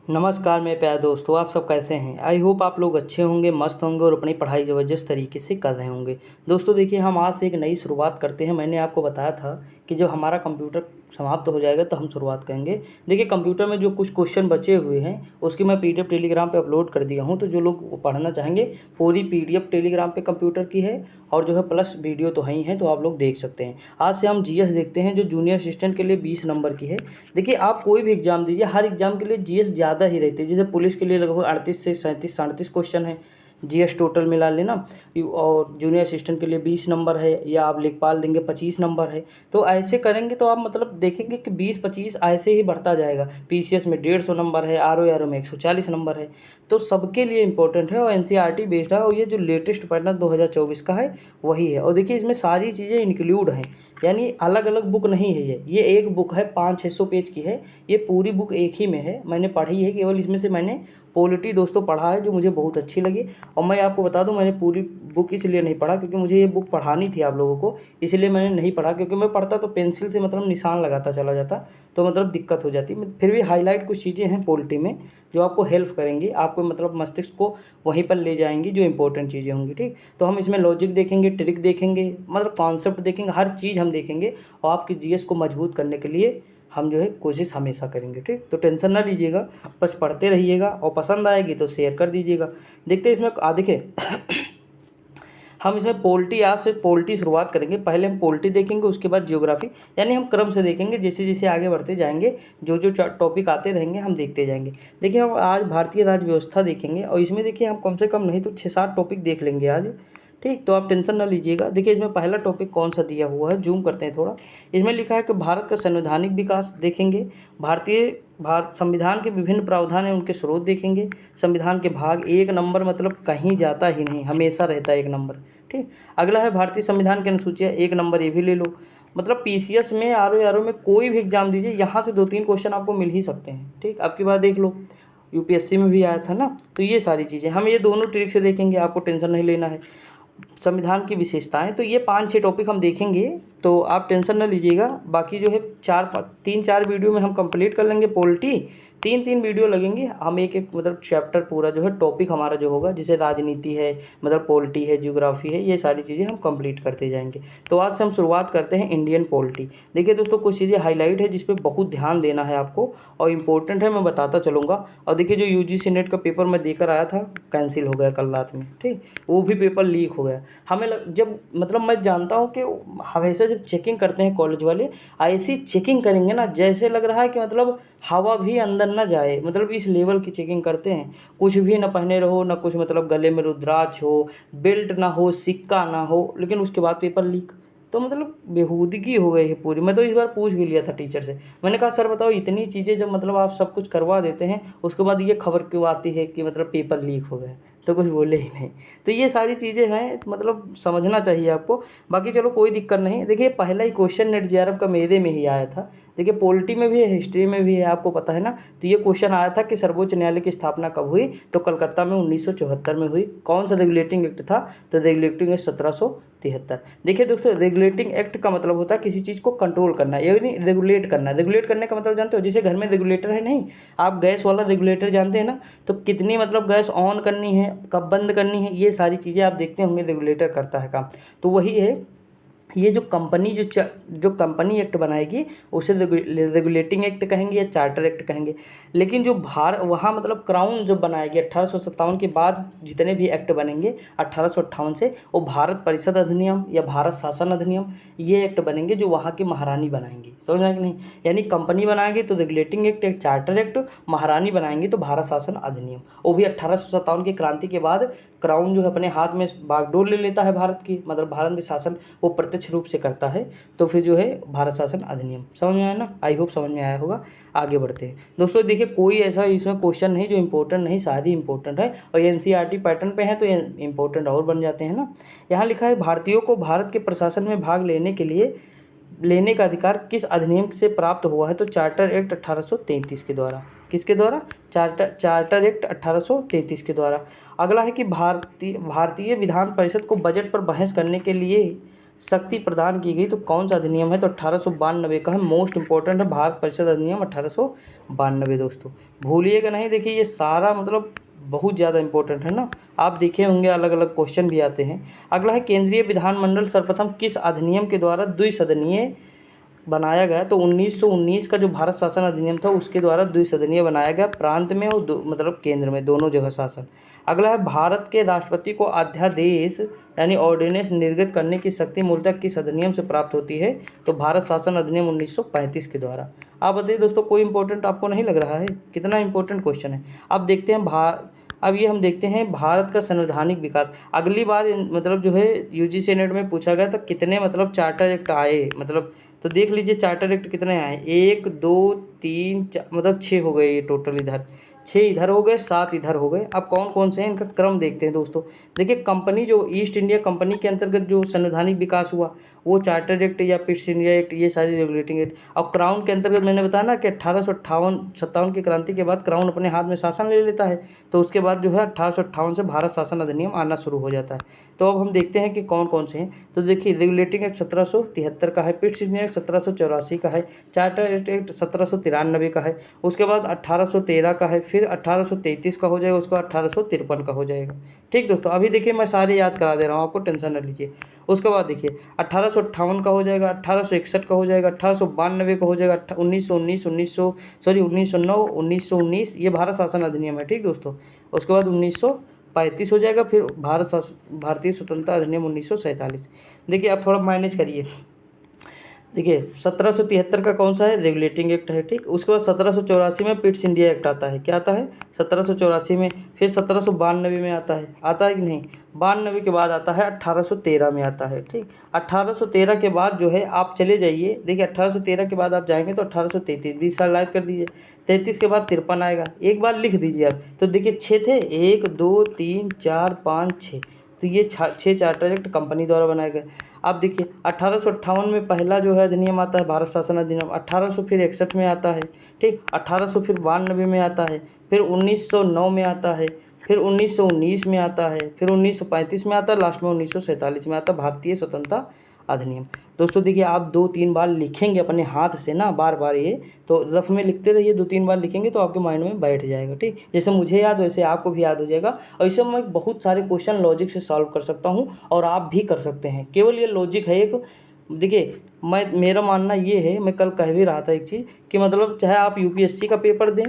नमस्कार मेरे प्यारे दोस्तों, आप सब कैसे हैं। आई होप आप लोग अच्छे होंगे, मस्त होंगे और अपनी पढ़ाई ज़बरदस्त तरीके से कर रहे होंगे। दोस्तों देखिए, हम आज से एक नई शुरुआत करते हैं। मैंने आपको बताया था कि जब हमारा कंप्यूटर समाप्त हो जाएगा तो हम शुरुआत करेंगे। देखिए, कंप्यूटर में जो कुछ क्वेश्चन बचे हुए हैं उसकी मैं पीडीएफ टेलीग्राम पे अपलोड कर दिया हूँ। तो जो लोग पढ़ना चाहेंगे, पूरी पीडीएफ टेलीग्राम पे कंप्यूटर की है और जो है प्लस वीडियो तो है ही है, तो आप लोग देख सकते हैं। आज से हम जीएस देखते हैं, जो जूनियर असिस्टेंट के लिए 20 नंबर की है। देखिए, आप कोई भी एग्जाम दीजिए, हर एग्जाम के लिए जीएस ज़्यादा ही रहती है। जैसे पुलिस के लिए लगभग 38 से 37 क्वेश्चन है जीएस टोटल मिला लेना, और जूनियर असिस्टेंट के लिए 20 नंबर है, या आप लेखपाल देंगे 25 नंबर है। तो ऐसे करेंगे तो आप मतलब देखेंगे कि 20-25 ऐसे ही बढ़ता जाएगा। पीसीएस में 150 नंबर है, आरओ में 140 नंबर है। तो सबके लिए इंपॉर्टेंट है और एनसीईआरटी बेस्ड है, और ये जो लेटेस्ट पैटर्न 2024 का है वही है। और देखिए, इसमें सारी चीज़ें इंक्लूड हैं, यानी अलग अलग बुक नहीं है। ये एक बुक है, 500-600 पेज की है। ये पूरी बुक एक ही में है, मैंने पढ़ी है। केवल इसमें से मैंने पॉलिटी दोस्तों पढ़ा है, जो मुझे बहुत अच्छी लगी। और मैं आपको बता दूं, मैंने पूरी बुक इसलिए नहीं पढ़ा क्योंकि मुझे ये बुक पढ़ानी थी आप लोगों को, इसलिए मैंने नहीं पढ़ा। क्योंकि मैं पढ़ता तो पेंसिल से मतलब निशान लगाता चला जाता, तो मतलब दिक्कत हो जाती। फिर भी हाईलाइट कुछ चीज़ें हैं पॉलिटी में जो आपको हेल्प करेंगी, आपको मतलब मस्तिष्क को वहीं पर ले जाएंगी, जो इंपॉर्टेंट चीज़ें होंगी। ठीक, तो हम इसमें लॉजिक देखेंगे, ट्रिक देखेंगे, मतलब कॉन्सेप्ट देखेंगे, हर चीज़ हम देखेंगे। और आपकी जीएस को मजबूत करने के लिए हम जो है कोशिश हमेशा करेंगे। ठीक, तो टेंशन ना लीजिएगा, बस पढ़ते रहिएगा और पसंद आएगी तो शेयर कर दीजिएगा। देखते हैं इसमें देखिए हम इसमें पोल्टी, आज से पोल्टी शुरुआत करेंगे। पहले हम पोल्टी देखेंगे, उसके बाद ज्योग्राफी, यानी हम क्रम से देखेंगे। जैसे जैसे आगे बढ़ते जाएंगे, जो जो टॉपिक आते रहेंगे हम देखते जाएंगे। देखिए, हम आज भारतीय राज्य व्यवस्था देखेंगे, और इसमें देखिए हम कम से कम नहीं तो 6-7 टॉपिक देख लेंगे आज। ठीक, तो आप टेंशन ना लीजिएगा। देखिए, इसमें पहला टॉपिक कौन सा दिया हुआ है, जूम करते हैं थोड़ा। इसमें लिखा है कि भारत का संवैधानिक विकास देखेंगे, भारत संविधान के विभिन्न प्रावधान हैं उनके स्रोत देखेंगे, संविधान के भाग। 1 नंबर मतलब कहीं जाता ही नहीं, हमेशा रहता है 1 नंबर। ठीक, अगला है भारतीय संविधान की अनुसूचियाँ, 1 नंबर ये भी ले लो। मतलब पीसीएस में, आरओ में कोई भी एग्जाम दीजिए, यहाँ से 2-3 क्वेश्चन आपको मिल ही सकते हैं। ठीक, आपकी बात देख लो, यूपीएससी में भी आया था ना। तो ये सारी चीज़ें हम ये दोनों ट्रिक से देखेंगे, आपको टेंशन नहीं लेना है। संविधान की विशेषताएं, तो ये 5-6 टॉपिक हम देखेंगे, तो आप टेंशन ना लीजिएगा। बाकी जो है 3-4 वीडियो में हम कंप्लीट कर लेंगे पॉलिटी। 3-3 वीडियो लगेंगे, हम एक एक मतलब चैप्टर पूरा जो है टॉपिक हमारा जो होगा, जैसे राजनीति है, मतलब पॉलिटी है, ज्योग्राफी है, ये सारी चीज़ें हम कंप्लीट करते जाएंगे। तो आज से हम शुरुआत करते हैं इंडियन पॉलिटी। देखिए दोस्तों, कुछ चीज़ें हाईलाइट है जिस पे बहुत ध्यान देना है आपको, और इम्पोर्टेंट है, मैं बताता चलूँगा। और देखिए, जो यूजीसी नेट का पेपर मैं देकर आया था, कैंसिल हो गया कल रात में। ठीक, वो भी पेपर लीक हो गया। जब मतलब मैं जानता हूँ कि हमेशा जब चेकिंग करते हैं कॉलेज वाले, ऐसी चेकिंग करेंगे ना, जैसे लग रहा है कि मतलब हवा भी अंदर ना जाए, मतलब इस लेवल की चेकिंग करते हैं। कुछ भी ना पहने रहो, ना कुछ मतलब गले में रुद्राक्ष हो, बेल्ट ना हो, सिक्का ना हो, लेकिन उसके बाद पेपर लीक। तो मतलब बेहूदगी हो गई है पूरी। मैं तो इस बार पूछ भी लिया था टीचर से, मैंने कहा सर बताओ, इतनी चीज़ें जब मतलब आप सब कुछ करवा देते हैं, उसके बाद ये खबर क्यों आती है कि मतलब पेपर लीक हो गया। तो कुछ बोले ही नहीं। तो ये सारी चीज़ें हैं, मतलब समझना चाहिए आपको। बाकी चलो कोई दिक्कत नहीं। देखिए, पहला ही क्वेश्चन नेट जेआरएफ का मेरे में ही आया था। देखिए, पॉलिटी में भी है, हिस्ट्री में भी है, आपको पता है ना। तो ये क्वेश्चन आया था कि सर्वोच्च न्यायालय की स्थापना कब हुई, तो कलकत्ता में 1974 में हुई। कौन सा रेगुलेटिंग एक्ट था, तो रेगुलेटिंग एक्ट 1773। देखिए दोस्तों, रेगुलेटिंग एक्ट का मतलब होता है किसी चीज़ को कंट्रोल करना, यानी रेगुलेट करना। रेगुलेट करने का मतलब जानते हो, जैसे घर में रेगुलेटर है नहीं, आप गैस वाला रेगुलेटर जानते हैं ना, तो कितनी मतलब गैस ऑन करनी है, कब बंद करनी है, ये सारी चीज़ें आप देखते होंगे, रेगुलेटर करता है काम। तो वही है, ये जो कंपनी जो कंपनी एक्ट बनाएगी उसे रेगुलेटिंग एक्ट कहेंगे या चार्टर एक्ट कहेंगे। लेकिन जो वहाँ मतलब क्राउन जो बनाएगी 1857 के बाद जितने भी एक्ट बनेंगे 1858 से, वो भारत परिषद अधिनियम या भारत शासन अधिनियम, ये एक्ट बनेंगे जो वहाँ की महारानी बनाएंगी। समझ आया कि नहीं। यानी कंपनी बनाएंगे तो रेगुलेटिंग एक्ट, एक चार्टर एक्ट, महारानी बनाएंगे तो भारत शासन अधिनियम। वो भी 1857 की क्रांति के बाद क्राउन जो है अपने हाथ में बागडोर ले लेता है भारत की, मतलब भारत में शासन वो प्रत्यक्ष रूप से करता है। तो फिर जो है भारत शासन अधिनियम। समझ में आया ना, आई होप समझ में आया होगा। आगे बढ़ते हैं दोस्तों। देखिए, कोई ऐसा इसमें क्वेश्चन नहीं जो इंपॉर्टेंट नहीं, सारी इंपॉर्टेंट है, और ये एनसीईआरटी पैटर्न पे है तो ये इंपॉर्टेंट और बन जाते हैं ना। यहाँ लिखा है, भारतीयों को भारत के प्रशासन में भाग लेने का अधिकार किस अधिनियम से प्राप्त हुआ है, तो चार्टर एक्ट 1833 के द्वारा। किसके द्वारा, चार्टर एक्ट 1833 के द्वारा। अगला है कि भारतीय विधान परिषद को बजट पर बहस करने के लिए शक्ति प्रदान की गई, तो कौन सा अधिनियम है? तो 1892 का है, मोस्ट इंपॉर्टेंट है भारत परिषद अधिनियम 1892 दोस्तों, भूलिएगा नहीं। देखिए ये सारा मतलब बहुत ज़्यादा इंपॉर्टेंट है ना, आप देखे होंगे अलग अलग क्वेश्चन भी आते हैं। अगला है केंद्रीय विधानमंडल सर्वप्रथम किस अधिनियम के द्वारा द्विसदनीय बनाया गया? तो 1919 का जो भारत शासन अधिनियम था उसके द्वारा द्विसदनीय बनाया गया, प्रांत में और मतलब केंद्र में, दोनों जगह शासन। अगला है भारत के राष्ट्रपति को अध्यादेश यानी ऑर्डिनेंस निर्गत करने की शक्ति मूलतः किस अधिनियम से प्राप्त होती है? तो भारत शासन अधिनियम 1935 के द्वारा। आप बताइए दोस्तों, कोई इंपॉर्टेंट आपको नहीं लग रहा है? कितना इंपॉर्टेंट क्वेश्चन है। अब देखते हैं अब ये हम देखते हैं भारत का संवैधानिक विकास। अगली बार मतलब जो है यूजीसी नेट में पूछा गया था कितने मतलब चार्टर एक्ट आए, मतलब तो देख लीजिए चार्टर एक्ट कितने आए, 1 2 3 मतलब 6 हो गए ये टोटल, इधर 6 इधर हो गए, 7 इधर हो गए। अब कौन कौन से हैं इनका क्रम देखते हैं दोस्तों। देखिए कंपनी जो ईस्ट इंडिया कंपनी के अंतर्गत जो संवैधानिक विकास हुआ वो चार्टर एक्ट या पिट्स इंडिया एक्ट, ये सारी रेगुलेटिंग एक्ट। और क्राउन के अंतर्गत मैंने बताया ना कि 1857 की क्रांति के बाद क्राउन अपने हाथ में शासन ले लेता है, तो उसके बाद जो है 1858 से भारत शासन अधिनियम आना शुरू हो जाता है। तो अब हम देखते हैं कि कौन कौन से हैं। तो देखिए रेगुलेटिंग एक्ट 1773 का है, पिट्स इंडिया एक्ट 1784 का है, चार्टर एक्ट 1793 का है, उसके बाद 1813 का है, फिर 1833 का हो जाएगा, उसके बाद 1853 का हो जाएगा। ठीक दोस्तों, अभी देखिए मैं सारे याद करा दे रहा हूँ आपको, टेंशन न लीजिए। उसके बाद देखिए 1858 का हो जाएगा, 1861 का हो जाएगा, 1892 का हो जाएगा, 1919 1909 1919 ये भारत शासन अधिनियम है। ठीक दोस्तों, उसके बाद 1935 हो जाएगा, फिर भारतीय स्वतंत्रता अधिनियम 1947। देखिए आप थोड़ा मैनेज करिए। देखिए 1773 का कौन सा है? रेगुलेटिंग एक्ट है। ठीक, उसके बाद 1784 में पिट्स इंडिया एक्ट आता है। क्या आता है? 1784 में। फिर 1792 में आता है कि नहीं? 92 के बाद आता है 1813 में आता है। ठीक, 1813 के बाद जो है आप चले जाइए, देखिए 1813 के बाद आप जाएंगे तो 1833, 20 साल लाइव कर दीजिए। 33 के बाद 53 आएगा, एक बार लिख दीजिए आप। तो देखिए 6 थे, 1 2 3 4 5 6, तो ये 6 चार्टर एक्ट कंपनी द्वारा बनाए गए। अब देखिए 1858 में पहला जो है अधिनियम आता है भारत शासन अधिनियम, 1800 फिर 61 में आता है। ठीक, 1800 फिर 92 में आता है, फिर 1909 में आता है, फिर 1919 में आता है, फिर 1935 में आता है, लास्ट में 1947 में आता है भारतीय स्वतंत्रता अधिनियम। दोस्तों देखिए आप 2-3 बार लिखेंगे अपने हाथ से ना, बार बार ये तो रफ में लिखते रहिए, 2-3 बार लिखेंगे तो आपके माइंड में बैठ जाएगा। ठीक, जैसे मुझे याद वैसे आपको भी याद हो जाएगा। और इससे मैं बहुत सारे क्वेश्चन लॉजिक से सॉल्व कर सकता हूँ और आप भी कर सकते हैं, केवल ये लॉजिक है एक। देखिए मेरा मानना ये है, मैं कल कह भी रहा था एक चीज़ कि मतलब चाहे आप यूपीएससी का पेपर दें,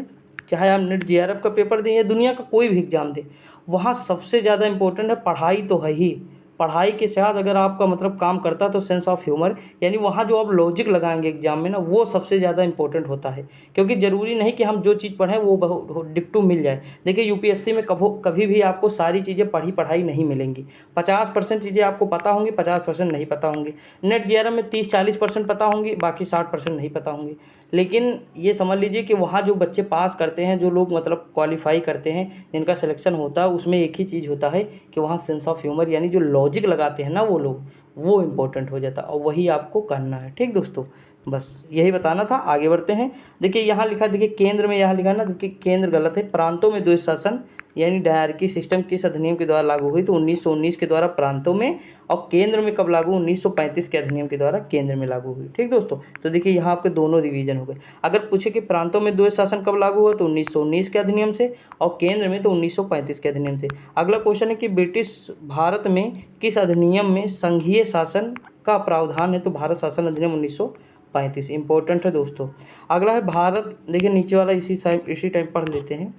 चाहे आप नेट जेआरएफ का पेपर दें या दुनिया का कोई भी एग्ज़ाम दें, वहाँ सबसे ज़्यादा इंपॉर्टेंट है पढ़ाई तो है ही। पढ़ाई के साथ अगर आपका मतलब काम करता है तो सेंस ऑफ ह्यूमर, यानी वहाँ जो आप लॉजिक लगाएंगे एग्जाम में ना, वो सबसे ज़्यादा इंपॉर्टेंट होता है। क्योंकि ज़रूरी नहीं कि हम जो चीज़ पढ़ें वो डिक्टू मिल जाए। देखिए यूपीएससी में कभी भी आपको सारी चीज़ें पढ़ाई नहीं मिलेंगी। 50% चीज़ें आपको पता होंगी, 50% नहीं पता होंगी। नेट जेआरएफ में 30-40% पता होंगी, बाकी 60% नहीं पता होंगी। लेकिन ये समझ लीजिए कि वहाँ जो बच्चे पास करते हैं, जो लोग मतलब क्वालिफाई करते हैं, जिनका सिलेक्शन होता है, उसमें एक ही चीज़ होता है कि वहाँ सेंस ऑफ ह्यूमर यानी जो लॉजिक लगाते हैं ना वो लोग, वो इम्पोर्टेंट हो जाता है और वही आपको करना है। ठीक दोस्तों, बस यही बताना था, आगे बढ़ते हैं। देखिए यहाँ लिखा, देखिए केंद्र में यहाँ लिखा ना, क्योंकि केंद्र गलत है। प्रांतों में द्वैध शासन यानी डायरकी सिस्टम किस अधिनियम के द्वारा लागू हुई? तो 1919 के द्वारा प्रांतों में, और केंद्र में कब लागू? 1935 के अधिनियम के द्वारा केंद्र में लागू हुई। ठीक दोस्तों, तो देखिए यहाँ आपके दोनों रिवीजन हो गए। अगर पूछे कि प्रांतों में द्वैध शासन कब लागू हुआ, तो 1919 के अधिनियम से, और केंद्र में तो 1935 के अधिनियम से। अगला क्वेश्चन है कि ब्रिटिश भारत में किस अधिनियम में संघीय शासन का प्रावधान है? तो भारत शासन अधिनियम 1935, इंपॉर्टेंट है दोस्तों। अगला है भारत, देखिए नीचे वाला इसी टाइम पढ़ लेते हैं।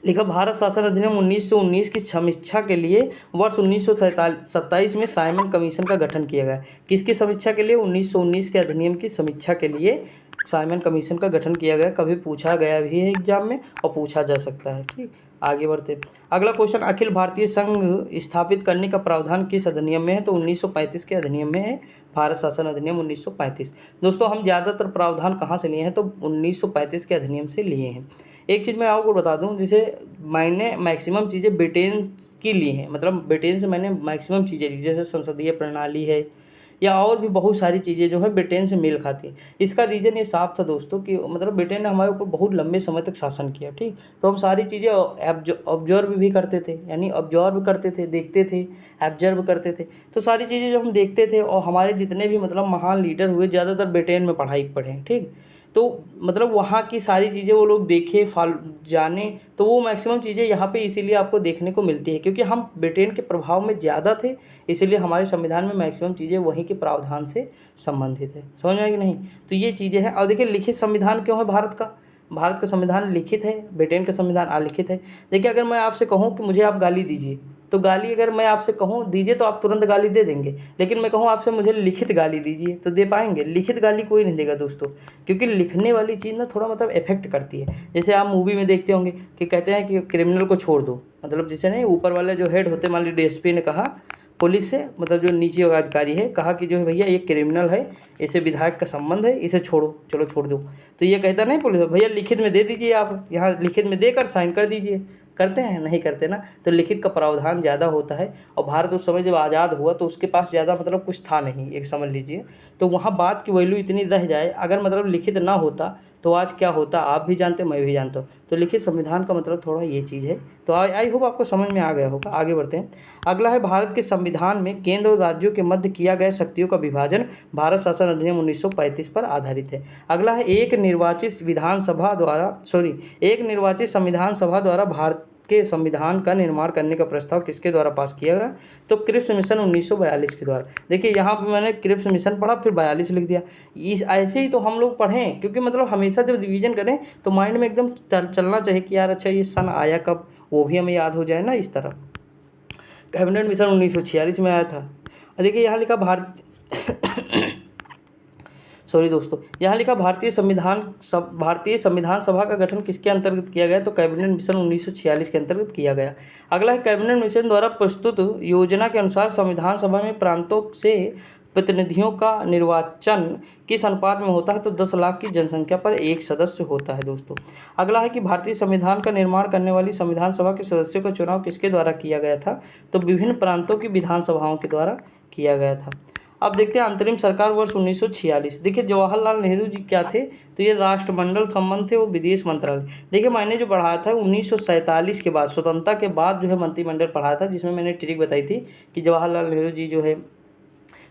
लिखा भारत शासन अधिनियम 1919 की समीक्षा के लिए वर्ष 1927 में साइमन कमीशन का गठन किया गया। किसकी समीक्षा के लिए? 1919 के अधिनियम की समीक्षा के लिए साइमन कमीशन का गठन किया गया। कभी पूछा गया भी है एग्जाम में और पूछा जा सकता है। ठीक, आगे बढ़ते। अगला क्वेश्चन, अखिल भारतीय संघ स्थापित करने का प्रावधान किस अधिनियम में है? तो 1935 के अधिनियम में है, भारत शासन अधिनियम 1935। दोस्तों हम ज़्यादातर प्रावधान कहाँ से लिए हैं? तो 1935 के अधिनियम से लिए हैं। एक चीज़ मैं आपको बता दूं, जैसे मैंने मैक्सिमम चीज़ें ब्रिटेन की ली हैं, मतलब ब्रिटेन से मैंने मैक्सिमम चीज़ें ली, जैसे संसदीय प्रणाली है या और भी बहुत सारी चीज़ें जो है ब्रिटेन से मेल खाती हैं। इसका रीज़न ये साफ था दोस्तों कि मतलब ब्रिटेन ने हमारे ऊपर बहुत लंबे समय तक शासन किया, ठीक। तो हम सारी चीज़ें ऑब्जर्व भी करते थे, यानी ऑब्जर्व करते थे, देखते थे, ऑब्जर्व करते थे। तो सारी चीज़ें जो हम देखते थे, और हमारे जितने भी मतलब महान लीडर हुए ज़्यादातर ब्रिटेन में पढ़ाई पढ़े, ठीक। तो मतलब वहाँ की सारी चीज़ें वो लोग देखे जाने, तो वो मैक्सिमम चीज़ें यहाँ पे इसीलिए आपको देखने को मिलती है क्योंकि हम ब्रिटेन के प्रभाव में ज़्यादा थे, इसीलिए हमारे संविधान में मैक्सिमम चीज़ें वहीं के प्रावधान से संबंधित है। समझ में आई कि नहीं? तो ये चीज़ें हैं। और देखिए लिखित संविधान क्यों है भारत का? भारत का संविधान लिखित है, ब्रिटेन का संविधान अलिखित है। देखिए अगर मैं आपसे कहूँ कि मुझे आप गाली दीजिए, तो गाली अगर मैं आपसे कहूँ दीजिए तो आप तुरंत गाली दे देंगे, लेकिन मैं कहूँ आपसे मुझे लिखित गाली दीजिए तो दे पाएंगे? लिखित गाली कोई नहीं देगा दोस्तों, क्योंकि लिखने वाली चीज़ ना थोड़ा मतलब इफेक्ट करती है। जैसे आप मूवी में देखते होंगे कि कहते हैं कि क्रिमिनल को छोड़ दो, मतलब जैसे नहीं ऊपर वाले जो हेड होते, मान लीजिए डीएसपी ने कहा पुलिस से, मतलब जो नीचे अधिकारी है, कहा कि जो है भैया ये क्रिमिनल है, इसे विधायक का संबंध है, इसे छोड़ो, चलो छोड़ दो। तो ये कहता नहीं पुलिस, भैया लिखित में दे दीजिए, आप यहाँ लिखित में देकर साइन कर दीजिए। करते हैं? नहीं करते ना। तो लिखित का प्रावधान ज़्यादा होता है, और भारत उस समय जब आज़ाद हुआ तो उसके पास ज़्यादा मतलब कुछ था नहीं, एक समझ लीजिए। तो वहाँ बात की वैल्यू इतनी रह जाए, अगर मतलब लिखित ना होता तो आज क्या होता आप भी जानते, मैं भी जानता हूँ। तो लिखित संविधान का मतलब थोड़ा ये चीज़ है। तो आई होप आपको समझ में आ गया होगा। आगे बढ़ते हैं। अगला है भारत के संविधान में केंद्र और राज्यों के मध्य किया गया शक्तियों का विभाजन भारत शासन अधिनियम 1935 पर आधारित है। अगला है एक निर्वाचित संविधान सभा द्वारा भारत के संविधान का निर्माण करने का प्रस्ताव किसके द्वारा पास किया गया? तो क्रिप्स मिशन 1942 के द्वारा। देखिए यहाँ पे मैंने क्रिप्स मिशन पढ़ा फिर 42 लिख दिया। इस ऐसे ही तो हम लोग पढ़ें, क्योंकि मतलब हमेशा जब रिवीजन करें तो माइंड में एकदम चलना चाहिए कि यार अच्छा ये सन आया कब, वो भी हमें याद हो जाए ना इस तरह। कैबिनेट मिशन 1946 में आया था। देखिए यहाँ लिखा सॉरी दोस्तों, यहाँ लिखा भारतीय संविधान सभा का गठन किसके अंतर्गत किया गया? तो कैबिनेट मिशन 1946 के अंतर्गत किया गया। अगला है कैबिनेट मिशन द्वारा प्रस्तुत योजना के अनुसार संविधान सभा में प्रांतों से प्रतिनिधियों का निर्वाचन किस अनुपात में होता है? तो 10 लाख की जनसंख्या पर एक सदस्य होता है दोस्तों। अगला है कि भारतीय संविधान का निर्माण करने वाली संविधान सभा के सदस्यों का चुनाव किसके द्वारा किया गया था? तो विभिन्न प्रांतों की विधानसभाओं के द्वारा किया गया था। अब देखते हैं अंतरिम सरकार वर्ष 1946। देखिए जवाहरलाल नेहरू जी क्या थे? तो ये राष्ट्रमंडल संबंध थे, वो विदेश मंत्रालय। देखिए मैंने जो पढ़ाया था 1947 के बाद, स्वतंत्रता के बाद जो है मंत्रिमंडल पढ़ाया था, जिसमें मैंने ट्रिक बताई थी कि जवाहरलाल नेहरू जी जो है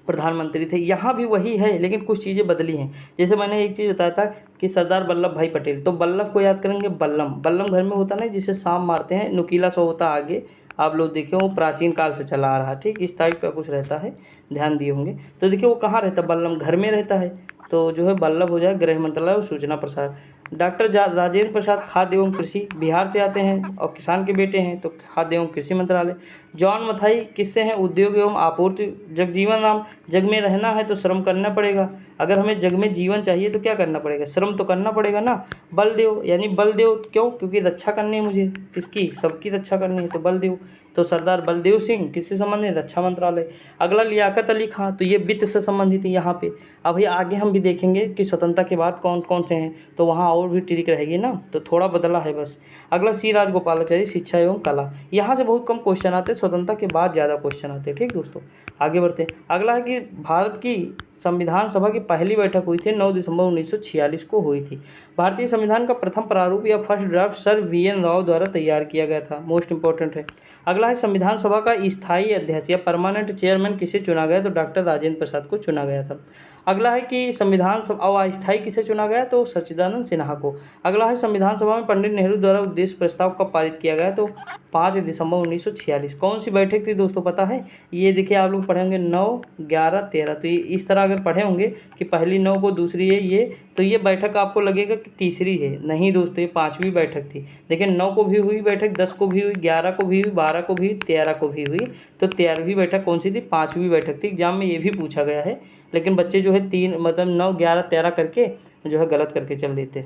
प्रधानमंत्री थे। यहाँ भी वही है, लेकिन कुछ चीज़ें बदली हैं। जैसे मैंने एक चीज़ बताया था कि सरदार वल्लभ भाई पटेल, तो वल्लभ को याद करेंगे, बल्लम बल्लम घर में होता ना जिसे सांप मारते हैं, नुकीला सा होता आगे, आप लोग देखे वो प्राचीन काल से चला आ रहा, ठीक, इस टाइप का कुछ रहता है, ध्यान दिए होंगे। तो देखिए वो कहाँ रहता है? बल्लम घर में रहता है। तो जो है वल्लभ हो जाए गृह मंत्रालय और सूचना प्रसार। डॉक्टर राजेंद्र प्रसाद खाद्य एवं कृषि, बिहार से आते हैं और किसान के बेटे हैं, तो खाद्य एवं कृषि मंत्रालय। जॉन मथाई किससे हैं? उद्योग एवं आपूर्ति। जगजीवन राम, जग में रहना है तो श्रम करना पड़ेगा। अगर हमें जग में जीवन चाहिए तो क्या करना पड़ेगा? श्रम तो करना पड़ेगा ना। बलदेव, यानी बलदेव क्यों? क्योंकि रक्षा करनी है मुझे, किसकी? सबकी रक्षा करनी है, तो बलदेव। तो सरदार बलदेव सिंह किससे संबंधित? रक्षा मंत्रालय। अगला लियाकत अली खां, तो ये वित्त से संबंधित है यहाँ पे। अभी आगे हम भी देखेंगे कि स्वतंत्रता के बाद कौन कौन से हैं, तो वहाँ और भी ट्रिक रहेगी ना, तो थोड़ा बदला है बस। अगला सी राजगोपालाचारी, शिक्षा एवं कला। यहाँ से बहुत कम क्वेश्चन आते हैं, स्वतंत्रता के बाद ज़्यादा क्वेश्चन आते हैं, ठीक दोस्तों। आगे बढ़ते हैं। अगला है कि भारत की संविधान सभा की पहली बैठक हुई थी 9 दिसंबर 1946 को हुई थी। भारतीय संविधान का प्रथम प्रारूप या first draft sir VN. Rao द्वारा तैयार किया गया था, मोस्ट इंपॉर्टेंट है। अगला है संविधान सभा का स्थायी अध्यक्ष या परमानेंट चेयरमैन किसे चुना गया? तो डॉक्टर राजेंद्र प्रसाद को चुना गया था। अगला है कि संविधान सभा अस्थायी किसे चुना गया? तो सच्चिदानंद सिन्हा को। अगला है संविधान सभा में पंडित नेहरू द्वारा उद्देश्य प्रस्ताव कब पारित किया गया? तो 5 दिसंबर 1946। कौन सी बैठक थी दोस्तों पता है? ये देखिए आप लोग पढ़ेंगे 9, 11, 13। तो ये इस तरह अगर पढ़े होंगे कि पहली 9 को, दूसरी है ये, तो ये बैठक आपको लगेगा कि तीसरी है। नहीं दोस्तों, ये 5वीं बैठक थी। देखिए 9 को भी हुई बैठक, 10 को भी हुई, 11 को भी हुई, 12 को भी, 13 को भी हुई। तो 13वीं बैठक कौन सी थी? 5वीं बैठक थी। एग्जाम में ये भी पूछा गया है, लेकिन बच्चे जो है 3 मतलब 9, 11, 13 करके जो है गलत करके चल देते।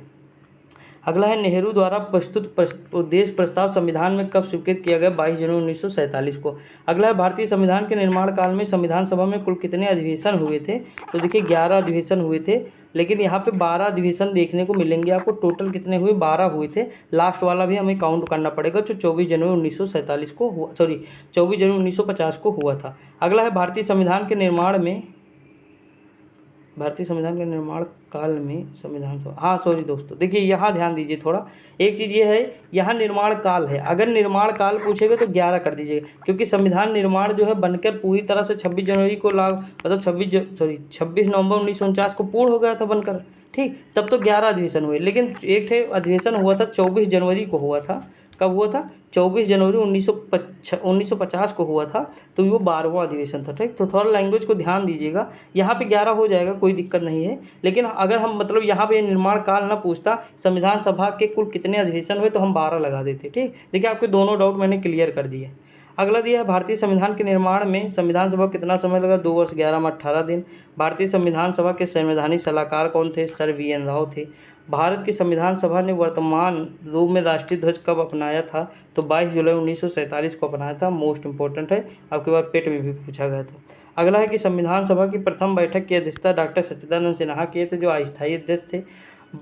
अगला है नेहरू द्वारा प्रस्तुत उद्देश्य प्रस्ताव संविधान में कब स्वीकृत किया गया? 22 जनवरी 1947 को। अगला है भारतीय संविधान के निर्माण काल में संविधान सभा में कुल कितने अधिवेशन हुए थे? तो देखिए 11 अधिवेशन हुए थे, लेकिन यहाँ पे 12 अधिवेशन देखने को मिलेंगे आपको। टोटल कितने हुए? 12 हुए थे। लास्ट वाला भी हमें काउंट करना पड़ेगा, जो 24 जनवरी 1947 को हुआ, 24 जनवरी 1950 को हुआ था। अगला है भारतीय संविधान के निर्माण में भारतीय संविधान के निर्माण काल में संविधान सभा, हाँ सॉरी दोस्तों, देखिए यहाँ ध्यान दीजिए थोड़ा। एक चीज़ ये है, यहाँ निर्माण काल है, अगर निर्माण काल पूछेगा तो 11 कर दीजिएगा, क्योंकि संविधान निर्माण जो है बनकर पूरी तरह से 26 जनवरी को मतलब 26 नवंबर 1949 को पूर्ण हो गया था बनकर, ठीक। तब तो 11 अधिवेशन हुए, लेकिन एक थे अधिवेशन हुआ था 24 जनवरी को हुआ था। कब हुआ था? 24 जनवरी 1950 को हुआ था, तो वो 12वां अधिवेशन था, ठीक। तो थोड़ा लैंग्वेज को ध्यान दीजिएगा, यहाँ पे 11 हो जाएगा, कोई दिक्कत नहीं है। लेकिन अगर हम मतलब यहाँ पे निर्माण काल ना पूछता, संविधान सभा के कुल कितने अधिवेशन हुए, तो हम 12 लगा देते, ठीक। देखिए आपके दोनों डाउट मैंने क्लियर कर दिए। अगला दिया है, भारतीय संविधान के निर्माण में संविधान सभा कितना समय लगा? 2 वर्ष 11 माह 18 दिन। भारतीय संविधान सभा के संवैधानिक सलाहकार कौन थे? सर VN राव थे। भारत की संविधान सभा ने वर्तमान रूप में राष्ट्रीय ध्वज कब अपनाया था? तो 22 जुलाई 1947 को अपनाया था। मोस्ट इंपॉर्टेंट है, आपके बार पेट में भी पूछा गया था। अगला है कि संविधान सभा की प्रथम बैठक की अध्यक्षता डॉक्टर सच्चिदानंद सिन्हा किए थे, जो अस्थायी अध्यक्ष थे।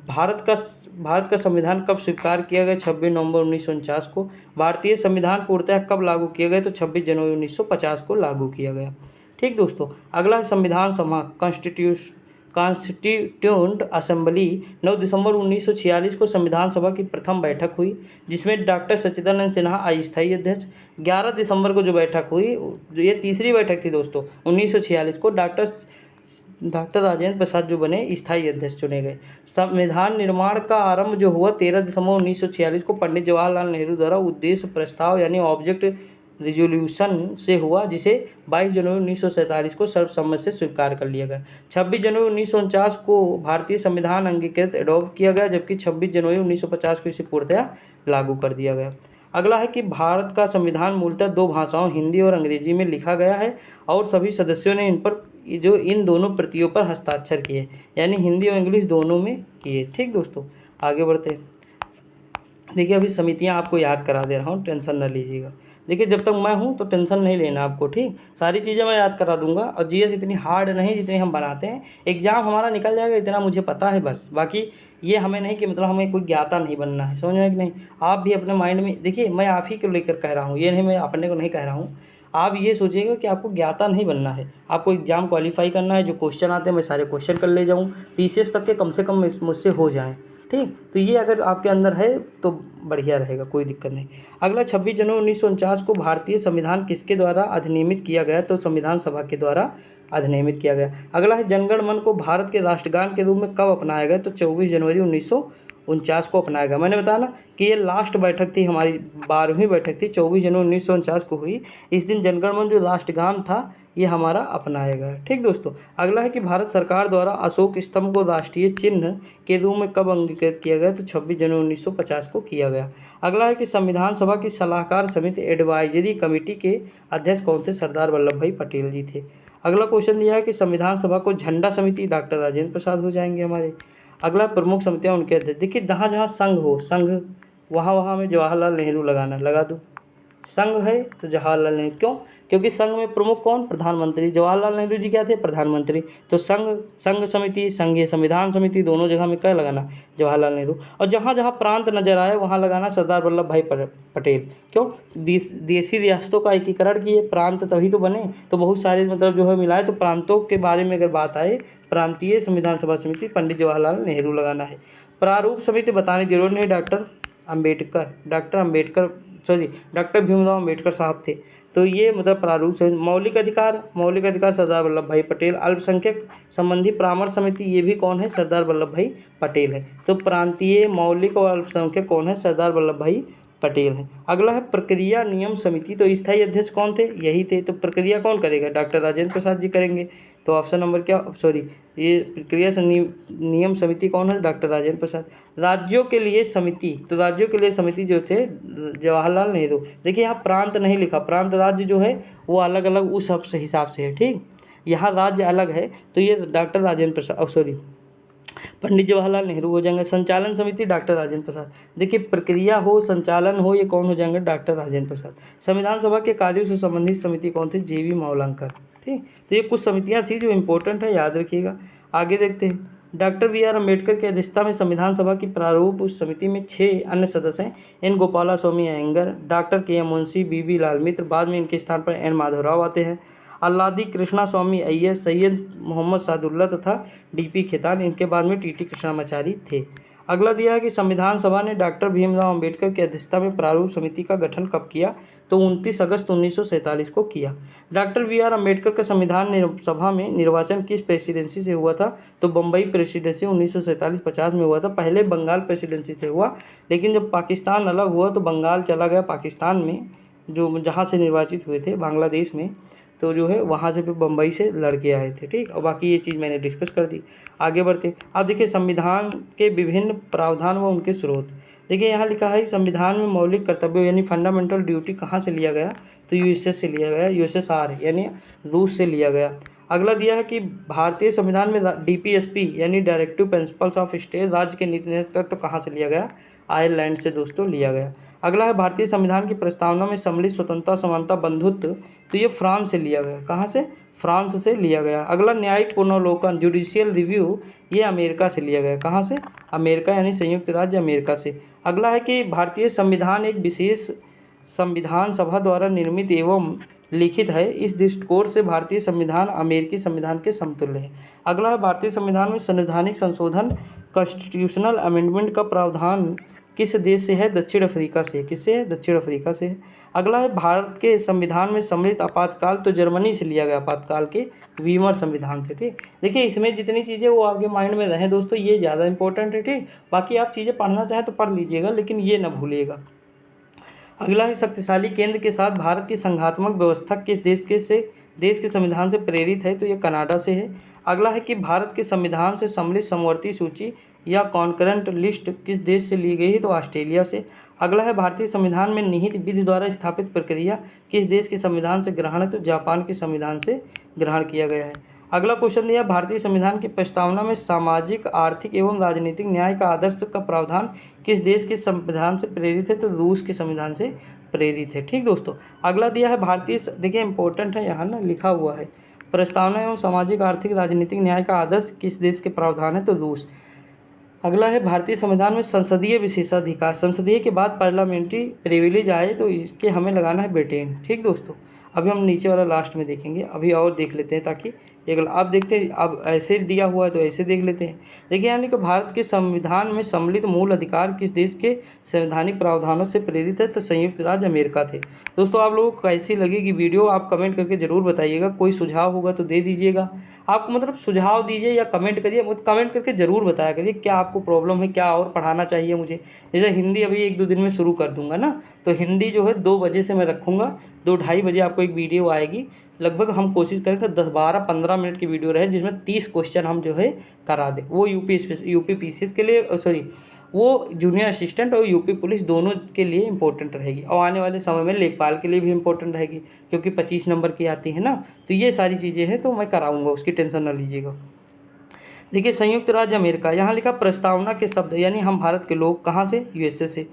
भारत का संविधान कब स्वीकार किया गया? 26 नवंबर 1949 को। भारतीय संविधान पूर्णतः कब लागू किया गया? तो 26 जनवरी 1950 को लागू किया गया, ठीक दोस्तों। अगला है संविधान सभा कॉन्स्टिट्यूंट असेंबली 9 दिसंबर 1946 को संविधान सभा की प्रथम बैठक हुई, जिसमें डॉक्टर सच्चिदानंद सिन्हा अस्थायी अध्यक्ष। 11 दिसंबर को जो बैठक हुई, ये तीसरी बैठक थी दोस्तों, 1946 को डॉक्टर राजेंद्र प्रसाद जो बने स्थायी अध्यक्ष चुने गए। संविधान निर्माण का आरंभ जो हुआ 13 दिसंबर 1946 को पंडित जवाहरलाल नेहरू द्वारा उद्देश्य प्रस्ताव यानी ऑब्जेक्ट रिजोल्यूशन से हुआ, जिसे 22 जनवरी 1947 को सर्वसम्मति से स्वीकार कर लिया गया। 26 जनवरी 1949 को भारतीय संविधान अंगीकृत एडॉप्ट किया गया, जबकि 26 जनवरी 1950 को इसे पूर्णतया लागू कर दिया गया। अगला है कि भारत का संविधान मूलतः 2 भाषाओं हिंदी और अंग्रेजी में लिखा गया है, और सभी सदस्यों ने इन दोनों प्रतियों पर हस्ताक्षर किए, यानी हिंदी और इंग्लिश दोनों में किए, ठीक दोस्तों। आगे बढ़ते हैं। देखिए अभी समितियां आपको याद करा दे रहा हूँ, टेंशन न लीजिएगा। देखिए जब तक मैं हूँ तो टेंशन नहीं लेना आपको, ठीक। सारी चीज़ें मैं याद करा दूंगा, और GS इतनी हार्ड नहीं जितनी हम बनाते हैं। एग्जाम हमारा निकल जाएगा, इतना मुझे पता है बस। बाकी ये हमें नहीं कि मतलब हमें कोई ज्ञाता नहीं बनना है, समझ में कि नहीं। आप भी अपने माइंड में, देखिए मैं आप ही को लेकर कह रहा हूँ, ये नहीं मैं अपने को नहीं कह रहा हूँ। आप ये सोचिएगा कि आपको ज्ञाता नहीं बनना है, आपको एग्जाम क्वालिफाई करना है। जो क्वेश्चन आते हैं मैं सारे क्वेश्चन कर ले जाऊँ, PCS तक के कम से कम मुझसे हो जाएँ, ठीक। तो ये अगर आपके अंदर है तो बढ़िया रहेगा, कोई दिक्कत नहीं। अगला 26 जनवरी 1949 को भारतीय संविधान किसके द्वारा अधिनियमित किया गया? तो संविधान सभा के द्वारा अधिनियमित किया गया। अगला है जनगण मन को भारत के राष्ट्रगान के रूप में कब अपनाया गया? तो 24 जनवरी 1949 को अपनाया गया। मैंने बताया ना कि ये लास्ट बैठक थी, हमारी 12वीं बैठक थी, 24 जनवरी 1949 को हुई। इस दिन जनगण मन जो राष्ट्रगान था ये हमारा अपनाया गया, ठीक दोस्तों। अगला है कि भारत सरकार द्वारा अशोक स्तंभ को राष्ट्रीय चिन्ह के रूप में कब अंगीकृत किया गया? तो 26 जनवरी 1950 को किया गया। अगला है कि संविधान सभा की सलाहकार समिति एडवाइजरी कमेटी के अध्यक्ष कौन थे? सरदार वल्लभ भाई पटेल जी थे। अगला क्वेश्चन दिया है कि संविधान सभा को झंडा समिति डॉक्टर राजेंद्र प्रसाद हो जाएंगे हमारे। अगला प्रमुख समितियाँ उनके अध्यक्ष। देखिए जहाँ जहाँ संघ हो, संघ वहाँ हमें जवाहरलाल नेहरू लगाना, लगा दूँ। संघ है तो जवाहरलाल नेहरू, क्यों? क्योंकि संघ में प्रमुख कौन? प्रधानमंत्री। जवाहरलाल नेहरू जी क्या थे? प्रधानमंत्री। तो संघ समिति, संघीय संविधान समिति, दोनों जगह में क्या लगाना? जवाहरलाल नेहरू। और जहाँ जहाँ प्रांत नजर आए वहाँ लगाना सरदार वल्लभ भाई पटेल। क्यों? देशी रियासतों का एकीकरण किए, प्रांत तभी तो बने। तो बहुत सारे मतलब जो है मिलाए, तो प्रांतों के बारे में अगर बात आए, प्रांतीय संविधान सभा समिति पंडित जवाहरलाल नेहरू लगाना है। प्रारूप समिति बताने की जरूरत नहीं, डॉक्टर भीमराव अम्बेडकर साहब थे। तो ये मतलब प्रारूप समिति। मौलिक अधिकार सरदार वल्लभ भाई पटेल। अल्पसंख्यक संबंधी परामर्श समिति, ये भी कौन है? सरदार वल्लभ भाई पटेल है। तो प्रांतीय, मौलिक और अल्पसंख्यक कौन है? सरदार वल्लभ भाई पटेल है। अगला है प्रक्रिया नियम समिति, तो स्थायी अध्यक्ष कौन थे? यही थे। तो प्रक्रिया कौन करेगा? डॉक्टर राजेंद्र प्रसाद जी करेंगे। तो ऑप्शन नंबर क्या, ये प्रक्रिया नियम समिति कौन है? डॉक्टर राजेंद्र प्रसाद। राज्यों के लिए समिति, तो राज्यों के लिए समिति जो थे जवाहरलाल नेहरू। देखिए यहाँ प्रांत नहीं लिखा, प्रांत राज्य जो है वो अलग अलग उस हिसाब से है, ठीक। यहाँ राज्य अलग है, तो ये डॉक्टर राजेंद्र प्रसाद पंडित जवाहरलाल नेहरू हो जाएंगे। संचालन समिति डॉक्टर राजेंद्र प्रसाद। देखिए प्रक्रिया हो, संचालन हो, ये कौन हो जाएंगे? डॉक्टर राजेंद्र प्रसाद। संविधान सभा के कार्यों से संबंधित समिति कौन थे? JV मावलंकर, ठीक। तो ये कुछ समितियां थी जो इंपॉर्टेंट है, याद रखिएगा। आगे देखते हैं। डॉक्टर BR अम्बेडकर की अध्यक्षता में संविधान सभा की प्रारूप उस समिति में 6 अन्य सदस्य हैं। N Gopala Swami Ayyangar, doctor KM Munshi, BB Lal Mitra, बाद में इनके स्थान पर N माधवराव आते हैं। अल्लादी कृष्णा स्वामी अय्यर, सैयद मोहम्मद सादुल्ला तथा डीपी खेतान। इनके बाद में टीटी कृष्णामाचारी थे। अगला दिया है कि संविधान सभा ने डॉक्टर भीमराव अंबेडकर की अध्यक्षता में प्रारूप समिति का गठन कब किया, तो 29 अगस्त 1947 को किया। डॉक्टर बी आर अम्बेडकर का संविधान सभा में निर्वाचन किस प्रेसिडेंसी से हुआ था, तो बम्बई प्रेसिडेंसी 1947-50 में हुआ था। पहले बंगाल प्रेसिडेंसी से हुआ, लेकिन जब पाकिस्तान अलग हुआ तो बंगाल चला गया पाकिस्तान में, जो जहाँ से निर्वाचित हुए थे बांग्लादेश में, तो जो है वहाँ से फिर बम्बई से लड़के आए थे। ठीक, और बाकी ये चीज़ मैंने डिस्कस कर दी। आगे बढ़ते, अब देखिए संविधान के विभिन्न प्रावधान व उनके स्रोत। देखिए यहाँ लिखा है संविधान में मौलिक कर्तव्यों यानी फंडामेंटल ड्यूटी कहाँ से लिया गया, तो यूएसएस से लिया गया, यूएसएसआर यानी रूस से लिया गया। अगला दिया है कि भारतीय संविधान में डीपीएसपी यानी डायरेक्टिव प्रिंसिपल्स ऑफ स्टेट राज्य के नीति नेतृत्व कहाँ से लिया गया, आयरलैंड से दोस्तों लिया गया। अगला है भारतीय संविधान की प्रस्तावना में सम्मिलित स्वतंत्रता समानता बंधुत्व, तो ये फ्रांस से लिया गया। कहाँ से, फ्रांस से लिया गया। अगला न्यायिक पुनर्वलोकन जुडिशियल रिव्यू, ये अमेरिका से लिया गया। कहाँ से, अमेरिका यानी संयुक्त राज्य अमेरिका से। अगला है कि भारतीय संविधान एक विशेष संविधान सभा द्वारा निर्मित एवं लिखित है। इस दृष्टिकोण से भारतीय संविधान अमेरिकी संविधान के समतुल्य है। अगला है भारतीय संविधान में संवैधानिक संशोधन कॉन्स्टिट्यूशनल अमेंडमेंट का प्रावधान किस देश से है, दक्षिण अफ्रीका से। किससे है, दक्षिण अफ्रीका से है। अगला है भारत के संविधान में सम्मिलित आपातकाल, तो जर्मनी से लिया गया आपातकाल के वीमर संविधान से। ठीक, देखिए इसमें जितनी चीज़ें वो आपके माइंड में रहें दोस्तों, ये ज़्यादा इंपॉर्टेंट है। ठीक, बाकी आप चीज़ें पढ़ना चाहें तो पढ़ लीजिएगा, लेकिन ये ना भूलिएगा। अगला है शक्तिशाली केंद्र के साथ भारत की संघात्मक व्यवस्था किस देश के संविधान से प्रेरित है, तो ये कनाडा से है। अगला है कि भारत के संविधान से सम्मिलित समवर्ती सूची या कॉन्करेंट लिस्ट किस देश से ली गई है, तो ऑस्ट्रेलिया से। अगला है भारतीय संविधान में निहित विधि द्वारा स्थापित प्रक्रिया किस देश के संविधान से ग्रहण है, तो जापान के संविधान से ग्रहण किया गया है। अगला क्वेश्चन दिया भारतीय संविधान की प्रस्तावना में सामाजिक आर्थिक एवं राजनीतिक न्याय का आदर्श का प्रावधान किस देश के संविधान से प्रेरित है, तो रूस के संविधान से प्रेरित है। ठीक दोस्तों, अगला दिया है भारतीय, देखिए इंपॉर्टेंट है यहाँ ना लिखा हुआ है, प्रस्तावना एवं सामाजिक आर्थिक राजनीतिक न्याय का आदर्श किस देश के प्रावधान है, तो रूस। अगला है भारतीय संविधान में संसदीय विशेषाधिकार, संसदीय के बाद पार्लियामेंट्री प्रिविलेज आए तो इसके हमें लगाना है ब्रिटेन। ठीक दोस्तों, अभी हम नीचे वाला लास्ट में देखेंगे, अभी और देख लेते हैं ताकि एक आप देखते हैं, अब ऐसे दिया हुआ है तो ऐसे देख लेते हैं। देखिए यानी कि भारत के संविधान में सम्मिलित मूल अधिकार किस देश के संवैधानिक प्रावधानों से प्रेरित है, तो संयुक्त राज्य अमेरिका थे। दोस्तों आप लोगों को कैसी लगेगी वीडियो, आप कमेंट करके ज़रूर बताइएगा। कोई सुझाव होगा तो दे दीजिएगा, आपको मतलब सुझाव दीजिए या कमेंट करिए, कमेंट करके ज़रूर बताया करिए क्या आपको प्रॉब्लम है, क्या और पढ़ाना चाहिए मुझे। जैसे हिंदी अभी 1-2 दिन में शुरू कर दूंगा ना, तो हिंदी जो है 2 बजे से मैं रखूँगा, 2-2:30 बजे आपको एक वीडियो आएगी। लगभग हम कोशिश करेंगे 10-12-15 मिनट की वीडियो रहे, जिसमें 30 क्वेश्चन हम जो है करा दें। वो यूपी पीसीएस के लिए, सॉरी वो जूनियर असिस्टेंट और यूपी पुलिस दोनों के लिए इंपॉर्टेंट रहेगी, और आने वाले समय में लेखपाल के लिए भी इंपॉर्टेंट रहेगी, क्योंकि 25 नंबर की आती है ना। तो ये सारी चीज़ें हैं, तो मैं कराऊंगा, उसकी टेंशन ना लीजिएगा। देखिए संयुक्त राज्य अमेरिका, यहाँ लिखा प्रस्तावना के शब्द, यानी हम भारत के लोग, कहाँ से, यूएसए से।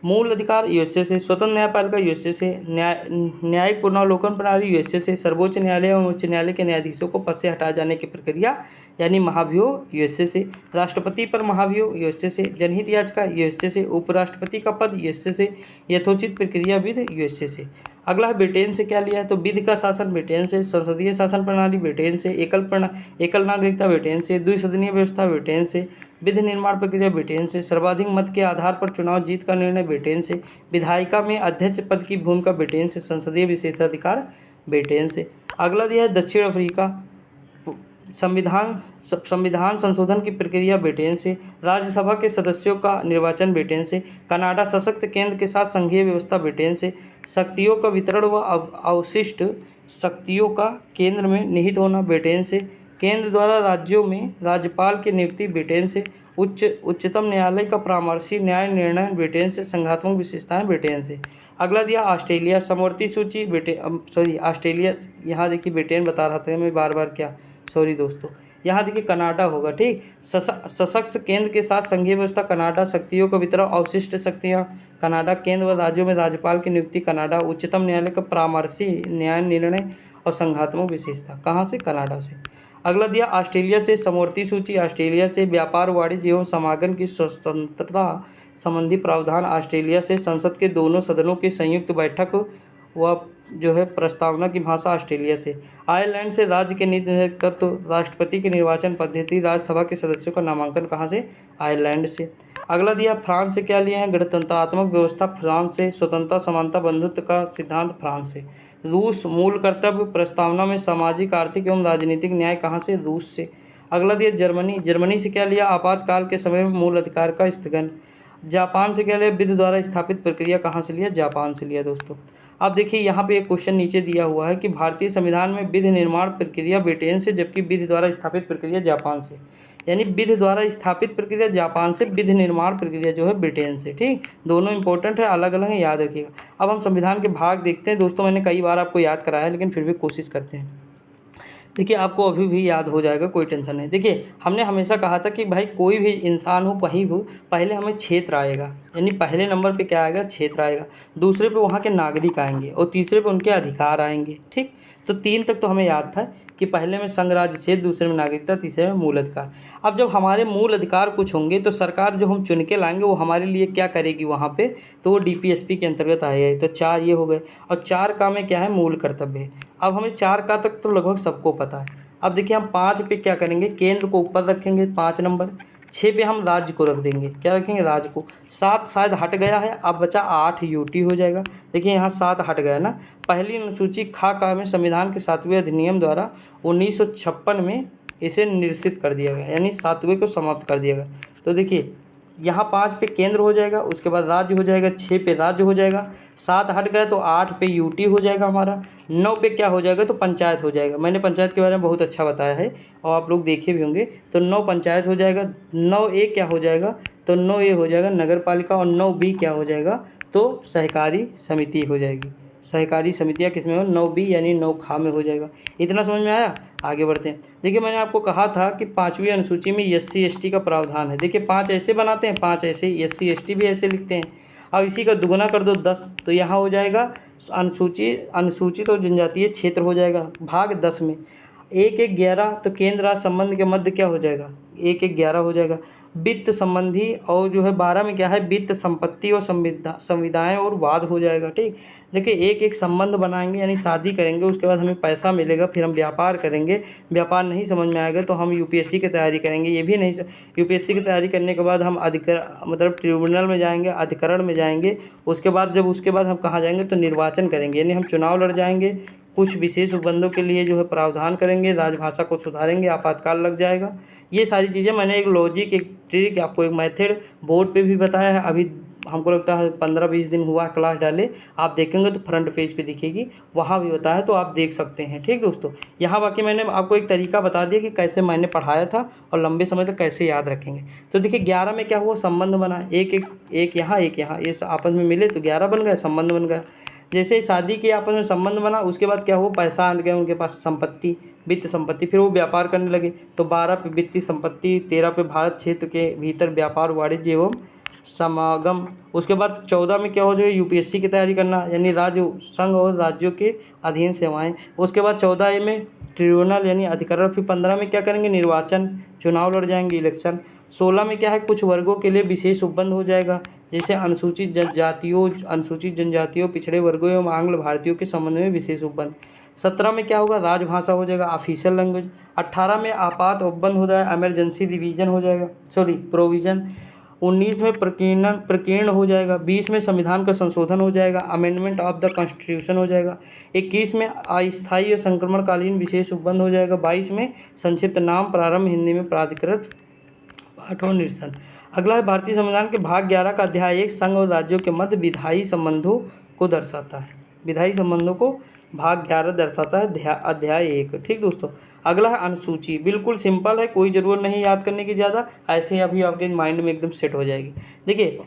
मूल अधिकार यूएसए से, स्वतंत्र न्यायपालिका यूएसए से, न्यायिक पुनर्वलोकन प्रणाली यूएसए से, सर्वोच्च न्यायालय एवं उच्च न्यायालय के न्यायाधीशों को पद से हटाए जाने की प्रक्रिया यानी महाभियोग यूएसए से, राष्ट्रपति पर महाभियोग यूएसए से, जनहित याचिका यूएसए से, उपराष्ट्रपति का पद यूएसए से, यथोचित प्रक्रिया विधि यूएसए से। अगला है ब्रिटेन से क्या लिया है, तो विधि का शासन ब्रिटेन से, संसदीय शासन प्रणाली ब्रिटेन से, एकल नागरिकता ब्रिटेन से, द्विसदनीय व्यवस्था ब्रिटेन से, विधि निर्माण प्रक्रिया ब्रिटेन से, सर्वाधिक मत के आधार पर चुनाव जीत का निर्णय ब्रिटेन से, विधायिका में अध्यक्ष पद की भूमिका ब्रिटेन से, संसदीय विशेषाधिकार ब्रिटेन से। अगला दिया है दक्षिण अफ्रीका, संविधान संशोधन की प्रक्रिया ब्रिटेन से, राज्यसभा के सदस्यों का निर्वाचन ब्रिटेन से, कनाडा सशक्त केंद्र के साथ संघीय व्यवस्था ब्रिटेन से, शक्तियों का वितरण व अवशिष्ट शक्तियों का केंद्र में निहित होना ब्रिटेन से, केंद्र द्वारा राज्यों में राज्यपाल की नियुक्ति ब्रिटेन से, उच्चतम न्यायालय का परामर्शी न्याय निर्णय ब्रिटेन से, संघात्मक विशेषताएं ब्रिटेन से। अगला दिया ऑस्ट्रेलिया, समवर्ती सूची ऑस्ट्रेलिया, यहाँ देखिए ब्रिटेन बता रहा था मैं बार क्या, सॉरी दोस्तों, यहाँ देखिए कनाडा होगा। ठीक, सशक्त केंद्र के साथ संघीय व्यवस्था कनाडा, शक्तियों का वितरण अवशिष्ट शक्तियाँ कनाडा, केंद्र व राज्यों में राज्यपाल की नियुक्ति कनाडा, उच्चतम न्यायालय का परामर्शी न्याय निर्णय और संघात्मक विशेषता, कहाँ से, कनाडा से। अगला दिया ऑस्ट्रेलिया से, समवर्ती सूची ऑस्ट्रेलिया से, व्यापार वाणिज्य एवं समागम की स्वतंत्रता संबंधी प्रावधान ऑस्ट्रेलिया से, संसद के दोनों सदनों की संयुक्त बैठक वह जो है प्रस्तावना की भाषा ऑस्ट्रेलिया से। आयरलैंड से राज्य के नेतृत्व राष्ट्रपति की निर्वाचन पद्धति राज्यसभा के सदस्यों का नामांकन कहाँ से? आयरलैंड से। अगला दिया फ्रांस से क्या लिया है? गणतंत्रात्मक व्यवस्था फ्रांस से। स्वतंत्रता समानता बंधुत्व का सिद्धांत फ्रांस से। रूस मूल कर्तव्य प्रस्तावना में सामाजिक आर्थिक एवं राजनीतिक न्याय कहाँ से? रूस से। अगला दिया जर्मनी। जर्मनी से क्या लिया? आपातकाल के समय में मूल अधिकार का स्थगन। जापान से क्या लिया? विधि द्वारा स्थापित प्रक्रिया कहाँ से लिया? जापान से लिया दोस्तों। अब देखिए यहाँ पे एक क्वेश्चन नीचे दिया हुआ है कि भारतीय संविधान में विधि निर्माण प्रक्रिया ब्रिटेन से जबकि विधि द्वारा स्थापित प्रक्रिया जापान से। यानी विधि द्वारा स्थापित प्रक्रिया जापान से, विधि निर्माण प्रक्रिया जो है ब्रिटेन से। ठीक, दोनों इंपॉर्टेंट है, अलग अलग है, याद रखिएगा। अब हम संविधान के भाग देखते हैं दोस्तों। मैंने कई बार आपको याद कराया है लेकिन फिर भी कोशिश करते हैं। देखिए आपको अभी भी याद हो जाएगा, कोई टेंशन नहीं। देखिए हमने हमेशा कहा था कि भाई कोई भी इंसान हो कहीं हो, पहले हमें क्षेत्र आएगा, यानी पहले नंबर पे क्या आएगा? क्षेत्र आएगा। दूसरे पे वहाँ के नागरिक आएंगे और तीसरे पे उनके अधिकार आएंगे। ठीक, तो 3 तक तो हमें याद था कि पहले में संघ राज्य क्षेत्र, दूसरे में नागरिकता, तीसरे में मूल अधिकार। अब जब हमारे मूल अधिकार कुछ होंगे तो सरकार जो हम चुन के लाएंगे वो हमारे लिए क्या करेगी वहाँ पे? तो वो DPSP के अंतर्गत आएगा। तो 4 ये हो गए और 4 का में क्या है? मूल कर्तव्य है। अब हमें 4 का तक तो लगभग सबको पता है। अब देखिए हम 5 पे क्या करेंगे? केंद्र को ऊपर रखेंगे 5 नंबर। 6 पे हम राज्य को रख देंगे। क्या रखेंगे? राज्य को। 7 शायद हट गया है, अब बचा 8 UT हो जाएगा। देखिए यहाँ 7 हट गया ना। पहली अनुसूची खा का में संविधान के 7वें अधिनियम द्वारा 1956 में इसे निरसित कर दिया गया, यानी 7वें को समाप्त कर दिया गया। तो देखिए यहाँ 5 पे केंद्र हो जाएगा, उसके बाद राज्य हो जाएगा, 6 पे राज्य हो जाएगा, 7 हट गया तो 8 पे UT हो जाएगा हमारा, 9 पे क्या हो जाएगा? तो पंचायत हो जाएगा। मैंने पंचायत के बारे में बहुत अच्छा बताया है और आप लोग देखे भी होंगे। तो 9 पंचायत हो जाएगा, 9A क्या हो जाएगा? तो 9A हो जाएगा नगर पालिका और 9B क्या हो जाएगा? तो सहकारी समिति हो जाएगी। सहकारी समितियाँ किस में हो? 9B यानी 9 खा में हो जाएगा। इतना समझ में आया? आगे बढ़ते हैं। देखिए मैंने आपको कहा था कि 5वीं अनुसूची में SC ST का प्रावधान है। देखिए 5 ऐसे बनाते हैं, 5 ऐसे, SC ST भी ऐसे लिखते हैं। अब इसी का दुगुना कर दो 10, तो यहाँ हो जाएगा अनुसूचित और जनजातीय क्षेत्र हो जाएगा भाग 10 में। 1 1 11 तो केंद्र राज्य संबंध के मध्य क्या हो जाएगा? 1 1 11 हो जाएगा। वित्त संबंधी और जो है 12 में क्या है? वित्त संपत्ति और संविदाएँ और वाद हो जाएगा। ठीक, देखिए एक एक संबंध बनाएंगे, यानी शादी करेंगे, उसके बाद हमें पैसा मिलेगा, फिर हम व्यापार करेंगे। व्यापार नहीं समझ में आएगा तो हम UPSC की तैयारी करेंगे। ये भी नहीं, UPSC की तैयारी करने के बाद हम मतलब ट्रिब्यूनल में जाएंगे, अधिकरण में जाएंगे। उसके बाद हम कहाँ जाएंगे? तो निर्वाचन करेंगे, यानी हम चुनाव लड़ जाएंगे। कुछ विशेष उपबंधों के लिए जो है प्रावधान करेंगे, राजभाषा को सुधारेंगे, आपातकाल लग जाएगा। ये सारी चीज़ें मैंने एक लॉजिक, एक ट्रिक, आपको एक मेथड बोर्ड पे भी बताया है। अभी हमको लगता है 15-20 दिन हुआ क्लास डाले, आप देखेंगे तो फ्रंट पेज पे दिखेगी, वहाँ भी बताया, तो आप देख सकते हैं। ठीक दोस्तों, यहाँ बाकी मैंने आपको एक तरीका बता दिया कि कैसे मैंने पढ़ाया था और लंबे समय तक कैसे याद रखेंगे। तो देखिए 11 में क्या हुआ? संबंध बना, एक यहाँ एक यहाँ, ये आपस में मिले तो 11 बन गया, संबंध बन गया। जैसे ही शादी के आपस में संबंध बना, उसके बाद क्या हुआ? पैसा आ गया उनके पास, संपत्ति, वित्त संपत्ति, फिर वो व्यापार करने लगे। तो 12 पे वित्तीय संपत्ति, 13 पे भारत क्षेत्र के भीतर व्यापार, वाणिज्य एवं समागम। उसके बाद 14 में क्या हो जाएगा? UPSC की तैयारी करना, यानी राज्य, संघ और राज्यों के अधीन सेवाएं। उसके बाद 14A में ट्रिब्यूनल यानी अधिकरण। फिर 15 में क्या करेंगे? निर्वाचन, चुनाव लड़ जाएंगे, इलेक्शन। 16 में क्या है? कुछ वर्गों के लिए विशेष उपबंध हो जाएगा, जैसे अनुसूचित जनजातियों, पिछड़े वर्गों एवं आंग्ल भारतीयों के संबंध में विशेष उपबंध। 17 में क्या होगा? राजभाषा हो जाएगा, ऑफिशियल लैंग्वेज। 18 में आपात उपबंध हो जाएगा, इमरजेंसी डिवीजन हो जाएगा, प्रोविजन। 19 में प्रकीर्ण हो जाएगा। 20 में संविधान का संशोधन हो जाएगा, अमेंडमेंट ऑफ द कॉन्स्टिट्यूशन हो जाएगा। 21 में अस्थायी और संक्रमणकालीन विशेष उपबंध हो जाएगा। 22 में संक्षिप्त नाम प्रारंभ हिंदी में प्राधिकृत पाठ और निरसन। अगला है भारतीय संविधान के भाग 11 का अध्याय 1 संघ और राज्यों के मध्य विधायी संबंधों को दर्शाता है। विधायी संबंधों को भाग 11 दर्शाता है, अध्याय 1। ठीक दोस्तों, अगला है अनुसूची। बिल्कुल सिंपल है, कोई ज़रूरत नहीं याद करने की ज़्यादा, ऐसे ही अभी आपके माइंड में एकदम सेट हो जाएगी। देखिए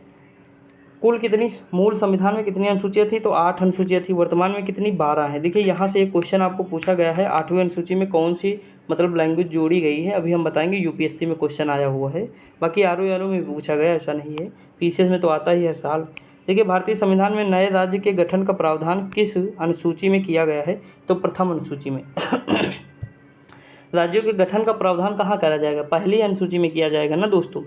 कुल कितनी, मूल संविधान में कितनी अनुसूचियाँ थी? तो 8 अनुसूचियाँ थी। वर्तमान में कितनी? 12 है। देखिए यहाँ से एक क्वेश्चन आपको पूछा गया है, 8वीं अनुसूची में कौन सी मतलब लैंग्वेज जोड़ी गई है? अभी हम बताएंगे, UPSC में क्वेश्चन आया हुआ है। बाकी RO में भी पूछा गया, ऐसा नहीं है, PCS में तो आता ही हर साल। देखिए भारतीय संविधान में नए राज्य के गठन का प्रावधान किस अनुसूची में किया गया है? तो प्रथम अनुसूची में। राज्यों के गठन का प्रावधान कहाँ करा जाएगा? पहली अनुसूची में किया जाएगा ना दोस्तों।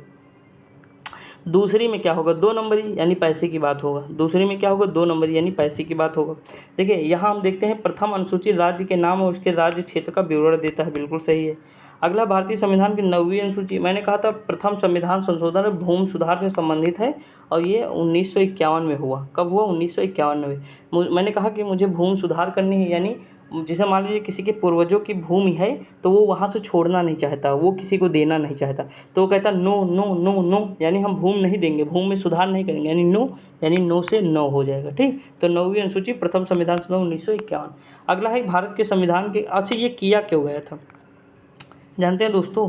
दूसरी में क्या होगा, 2 नंबरी यानी पैसे की बात होगा। दूसरी में क्या होगा, 2 नंबरी यानी पैसे की बात होगा। देखिए यहाँ हम देखते हैं प्रथम अनुसूची राज्य के नाम और उसके राज्य क्षेत्र का विवरण देता है, बिल्कुल सही है। अगला भारतीय संविधान की 9वीं अनुसूची, मैंने कहा था प्रथम संविधान संशोधन भूमि सुधार से संबंधित है और ये 1951 में हुआ। कब हुआ, 1951 में। मैंने कहा कि मुझे भूमि सुधार करनी है, यानी जैसे मान लीजिए किसी के पूर्वजों की भूमि है तो वो वहाँ से छोड़ना नहीं चाहता, वो किसी को देना नहीं चाहता, तो वो कहता नो नो नो नो, यानी हम भूमि नहीं देंगे, भूमि में सुधार नहीं करेंगे, यानी नो, यानी नो से नो हो जाएगा। ठीक, तो 9वीं अनुसूची प्रथम संविधान संशोधन 1951। अगला है भारत के संविधान के, अच्छा ये किया क्यों गया था, जानते हैं दोस्तों।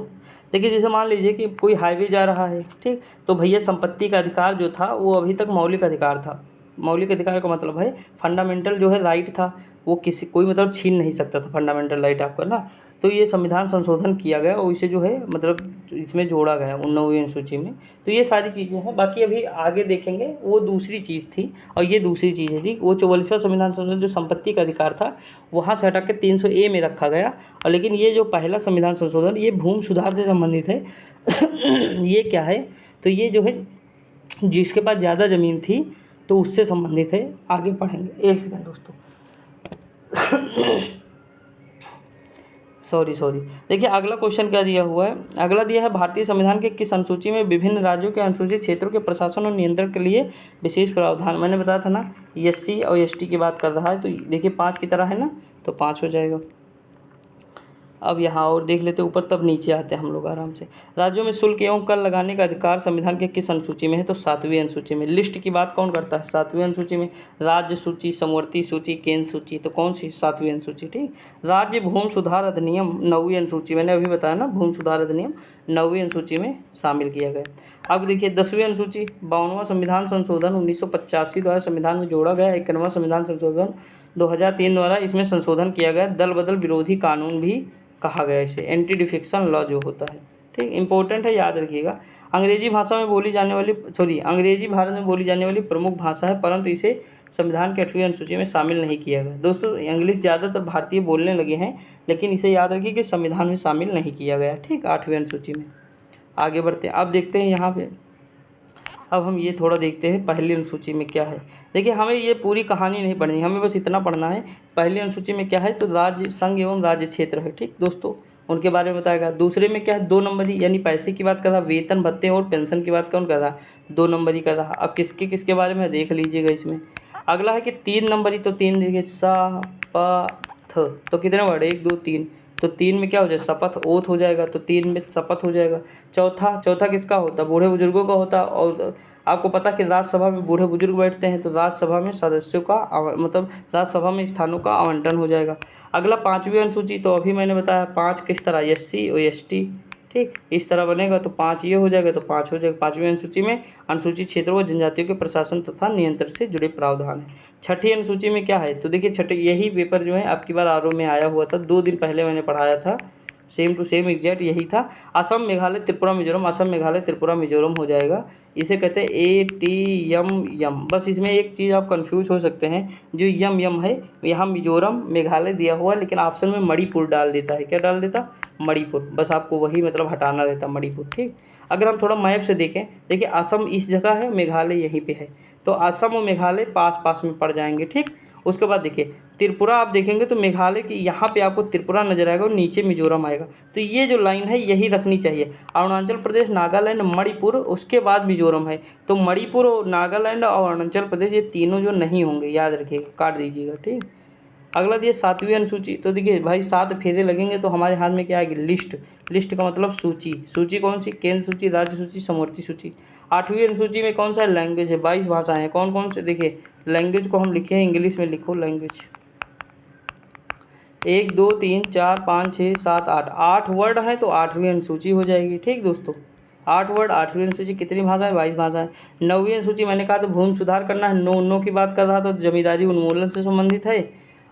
देखिए जैसे मान लीजिए कि कोई हाईवे जा रहा है, ठीक, तो भैया संपत्ति का अधिकार जो था वो अभी तक मौलिक अधिकार था। मौलिक अधिकार का मतलब है फंडामेंटल जो है राइट था, वो किसी कोई मतलब छीन नहीं सकता था फंडामेंटल राइट आपका ना। तो ये संविधान संशोधन किया गया और इसे जो है मतलब इसमें जोड़ा गया 9वीं अनुसूची में। तो ये सारी चीज़ें हैं, बाकी अभी आगे देखेंगे, वो दूसरी चीज़ थी और ये दूसरी चीज़ है। ठीक, वो 44वां संविधान संशोधन जो संपत्ति का अधिकार था वहाँ से हटा के 300A में रखा गया, और लेकिन ये जो पहला संविधान संशोधन ये भूमि सुधार से संबंधित है। ये क्या है, तो ये जो है जिसके पास ज़्यादा ज़मीन थी तो उससे संबंधित है, आगे पढ़ेंगे। एक सेकंड दोस्तों, सॉरी। देखिए अगला क्वेश्चन क्या दिया हुआ है, अगला दिया है भारतीय संविधान के किस अनुसूची में विभिन्न राज्यों के अनुसूचित क्षेत्रों के प्रशासन और नियंत्रण के लिए विशेष प्रावधान। मैंने बताया था ना SC और ST की बात कर रहा है, तो देखिए 5 की तरह है ना, तो 5 हो जाएगा। अब यहाँ और देख लेते ऊपर, तब नीचे आते हैं हम लोग आराम से। राज्यों में शुल्क एवं कर लगाने का अधिकार संविधान के किस अनुसूची में है, तो 7वीं अनुसूची में। लिस्ट की बात कौन करता है, 7वीं अनुसूची में। राज्य सूची, समवर्ती सूची, केंद्र सूची, तो कौन सी, 7वीं अनुसूची। ठीक, राज्य भूमि सुधार अधिनियम 9वीं अनुसूची, मैंने अभी बताया ना भूमि सुधार अधिनियम 9वीं अनुसूची में शामिल किया गया। अब देखिए 10वीं अनुसूची, 52वां संविधान संशोधन 1985 द्वारा संविधान में जोड़ा गया। 51वां संविधान संशोधन 2003 द्वारा इसमें संशोधन किया गया। दल बदल विरोधी कानून भी कहा गया इसे, एंटी डिफेक्शन लॉ जो होता है। ठीक, इंपॉर्टेंट है, याद रखिएगा। अंग्रेजी भाषा में बोली जाने वाली अंग्रेजी भारत में बोली जाने वाली प्रमुख भाषा है, परंतु इसे संविधान की 8वीं अनुसूची में शामिल नहीं किया गया। दोस्तों इंग्लिश ज़्यादातर भारतीय बोलने लगे हैं, लेकिन इसे याद रखिए कि संविधान में शामिल नहीं किया गया। ठीक, 8वीं अनुसूची में। आगे बढ़ते हैं, अब देखते हैं यहाँ पे, अब हम ये थोड़ा देखते हैं पहली अनुसूची में क्या है। देखिए हमें ये पूरी कहानी नहीं पढ़नी, हमें बस इतना पढ़ना है पहली अनुसूची में क्या है, तो राज्य संघ एवं राज्य क्षेत्र है। ठीक दोस्तों, उनके बारे में बताएगा। दूसरे में क्या है, 2 नंबरी यानी पैसे की बात कर रहा, वेतन भत्ते और पेंशन की बात कौन कर रहा, 2 नंबरी कर रहा। अब किसके किसके बारे में देख लीजिएगा इसमें। अगला है कि 3 नंबरी, तो 3 देखिए सा प थ, तो कितने वर्ड, 1 2 3, तो 3 में क्या हो जाए, शपथ ओथ हो जाएगा, तो 3 में शपथ हो जाएगा। चौथा किसका होता, बूढ़े बुजुर्गों का होता। और आपको पता कि राज्यसभा में बूढ़े बुजुर्ग बैठते हैं, तो राज्यसभा में सदस्यों का मतलब राज्यसभा में स्थानों का आवंटन हो जाएगा। अगला 5वीं अनुसूची, तो अभी मैंने बताया 5 किस तरह, SC और ST। ठीक, इस तरह बनेगा, तो 5 ये हो जाएगा, तो 5 हो जाएगा। 5वीं अनुसूची में अनुसूचित क्षेत्रों व जनजातियों के प्रशासन तथा नियंत्रण से जुड़े प्रावधान है। 6ठी अनुसूची में क्या है, तो देखिए छठी, यही पेपर जो है आपकी बार RO में आया हुआ था, 2 दिन पहले मैंने पढ़ाया था, सेम टू सेम एग्जैक्ट यही था। असम मेघालय त्रिपुरा मिजोरम, असम मेघालय त्रिपुरा मिजोरम हो जाएगा। इसे कहते हैं ATM। बस इसमें एक चीज़ आप कंफ्यूज हो सकते हैं, जो यम है यहाँ मिजोरम मेघालय दिया हुआ है, लेकिन ऑप्शन में मणिपुर डाल देता है। क्या डाल देता, मणिपुर। बस आपको वही मतलब हटाना रहता, मणिपुर। ठीक, अगर हम थोड़ा मैप से देखें, देखिए असम इस जगह है, मेघालय यहीं पे है, तो असम और मेघालय पास पास में पड़ जाएंगे। ठीक, उसके बाद देखिए त्रिपुरा, आप देखेंगे तो मेघालय की यहाँ पे आपको त्रिपुरा नजर आएगा और नीचे मिजोरम आएगा, तो ये जो लाइन है यही रखनी चाहिए। अरुणाचल प्रदेश, नागालैंड, मणिपुर, उसके बाद मिजोरम है, तो मणिपुर, नागालैंड और अरुणाचल प्रदेश ये तीनों जो नहीं होंगे, याद रखिएगा, काट दीजिएगा। ठीक, अगला दिए 7वीं अनुसूची, तो देखिए भाई 7 फेरे लगेंगे तो हमारे हाथ में क्या आएगी, लिस्ट। लिस्ट का मतलब सूची। सूची कौन सी, केंद्र सूची, राज्य सूची, समवर्ती सूची। 8वीं अनुसूची में कौन सा है, लैंग्वेज है। 22 भाषाएं हैं, कौन कौन से, देखिए लैंग्वेज को हम लिखे हैं इंग्लिश में, लिखो लैंग्वेज। 1 2 3 4 5 6 7 8, 8 वर्ड हैं तो 8वीं अनुसूची हो जाएगी। ठीक दोस्तों, 8 वर्ड, 8वीं अनुसूची। कितनी भाषाएं, 22 भाषाएं। 9वीं अनुसूची मैंने कहा तो भूमि सुधार करना है, नो की बात कर रहा, तो जमींदारी उन्मूलन से संबंधित है।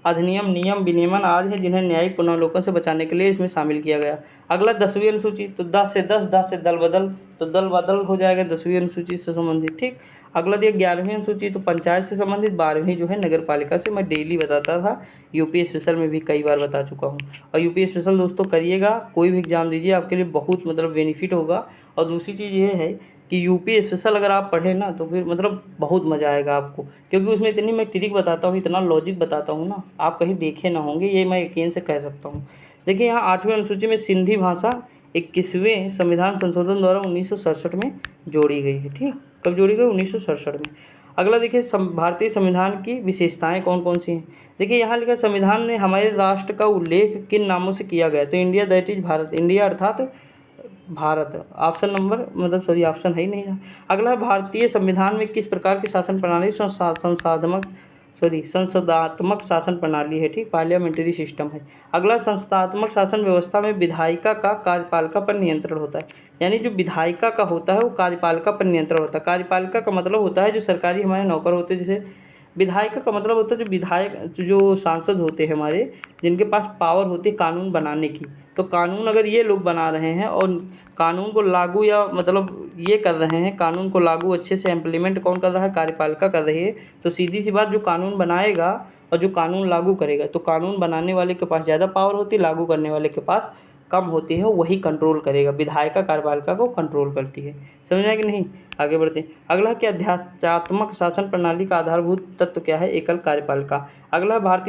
अधिनियम, नियम, विनियमन आदि हैं जिन्हें न्यायिक पुनर्लोकन से बचाने के लिए इसमें शामिल किया गया। अगला 10वीं अनुसूची, तो 10 से 10 से दल बदल, तो दल बदल हो जाएगा 10वीं अनुसूची से संबंधित। ठीक, अगला दिया 11वीं अनुसूची, तो पंचायत से संबंधित। 12वीं जो है नगर पालिका से। मैं डेली बताता था, यूपी स्पेशल में भी कई बार बता चुका हूँ। और यूपी स्पेशल दोस्तों करिएगा, कोई भी एग्जाम दीजिए, आपके लिए बहुत मतलब बेनिफिट होगा। और दूसरी चीज़ ये है कि यूपी स्पेशल अगर आप पढ़े ना तो फिर मतलब बहुत मज़ा आएगा आपको, क्योंकि उसमें इतनी मैं ट्रिक बताता हूँ, इतना लॉजिक बताता हूँ ना, आप कहीं देखे ना होंगे, ये मैं यकीन से कह सकता हूँ। देखिए यहाँ 8वीं अनुसूची में सिंधी भाषा 21वें संविधान संशोधन द्वारा 1967 में जोड़ी गई है। ठीक, कब जोड़ी गई? 1967 में। अगला देखिए भारतीय संविधान की विशेषताएं कौन कौन सी हैं। देखिए यहाँ लिखा संविधान में हमारे राष्ट्र का उल्लेख किन नामों से किया गया, तो India that is Bharat, India अर्थात भारत। ऑप्शन नंबर मतलब सॉरी ऑप्शन है ही नहीं। अगला भारतीय संविधान में किस प्रकार की शासन प्रणाली संसदात्मक शासन प्रणाली है। ठीक, पार्लियामेंट्री सिस्टम है। अगला संसदात्मक शासन व्यवस्था में विधायिका का कार्यपालिका पर नियंत्रण होता है, यानी जो विधायिका का होता है वो कार्यपालिका पर नियंत्रण होता है। कार्यपालिका का मतलब होता है जो सरकारी हमारे नौकर होते हैं, जैसे विधायिका का मतलब होता है जो विधायक जो सांसद होते हैं हमारे, जिनके पास पावर होती है कानून बनाने की। तो कानून अगर ये लोग बना रहे हैं और कानून को लागू या मतलब ये कर रहे हैं, कानून को लागू अच्छे से इम्प्लीमेंट कौन कर रहा है? कार्यपालिका कर रही है। तो सीधी सी बात, जो कानून बनाएगा और जो कानून लागू करेगा, तो कानून बनाने वाले के पास ज़्यादा पावर होती है, लागू करने वाले के पास कम होती है, वही कंट्रोल करेगा। विधायिका कार्यपालिका को कंट्रोल करती है। समझ आया कि नहीं? आगे बढ़ते हैं। अगला क्या, अध्यात्मक शासन प्रणाली का आधारभूत तत्व क्या है? एकल कार्यपालिका। अगला भारत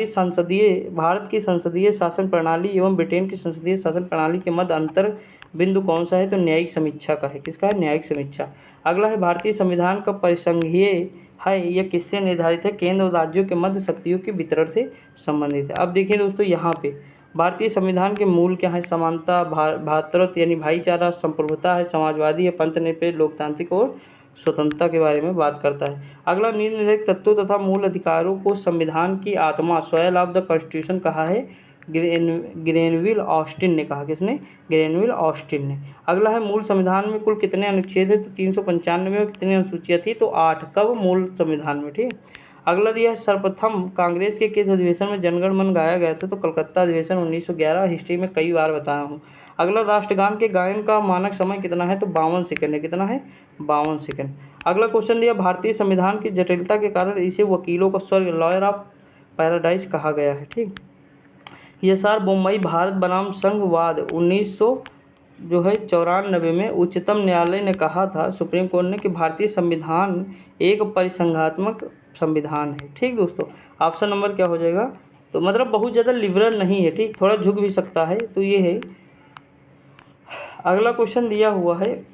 की संसदीय शासन प्रणाली एवं ब्रिटेन की संसदीय शासन प्रणाली के मध्य अंतर बिंदु कौन सा है? तो न्यायिक समीक्षा का है। किसका है? न्यायिक समीक्षा। अगला है भारतीय संविधान का परिसंघीय है, यह किससे निर्धारित है? केंद्र और राज्यों के मध्य शक्तियों के वितरण से संबंधित है। अब देखिए दोस्तों, यहाँ पे भारतीय संविधान के मूल क्या है? समानता, भ्रातृत्व यानी भाईचारा, संप्रभुता है, समाजवादी है, पंथनिरपेक्ष, लोकतांत्रिक और स्वतंत्रता के बारे में बात करता है। अगला निर्णायक तत्वों तथा मूल अधिकारों को संविधान की आत्मा, सोल ऑफ द कॉन्स्टिट्यूशन कहा है ग्रेनविल ऑस्टिन ने कहा। किसने? ग्रेनविल ऑस्टिन ने। अगला है मूल संविधान में कुल कितने अनुच्छेद है? तो 395 और कितनी अनुसूचियाँ थी? तो 8। कब? मूल संविधान में। ठीक। अगला दिया सर्वप्रथम कांग्रेस के किस अधिवेशन में जनगण मन गाया गया था? तो कलकत्ता अधिवेशन 1911। हिस्ट्री में कई बार बताया हूँ। अगला राष्ट्रगान के गायन का मानक समय कितना है? तो 52 सेकंड है। कितना है? 52 सेकंड। अगला क्वेश्चन दिया भारतीय संविधान की जटिलता के कारण इसे वकीलों का स्वर्ग, लॉयर ऑफ पैराडाइज कहा गया है। ठीक। ESR बम्बई भारत बनाम संघवाद 1994 में उच्चतम न्यायालय ने कहा था, सुप्रीम कोर्ट ने, कि भारतीय संविधान एक परिसंघात्मक संविधान है। ठीक दोस्तों, ऑप्शन नंबर क्या हो जाएगा? तो मतलब बहुत ज़्यादा लिबरल नहीं है। ठीक, थोड़ा झुक भी सकता है, तो ये है। अगला क्वेश्चन दिया हुआ है,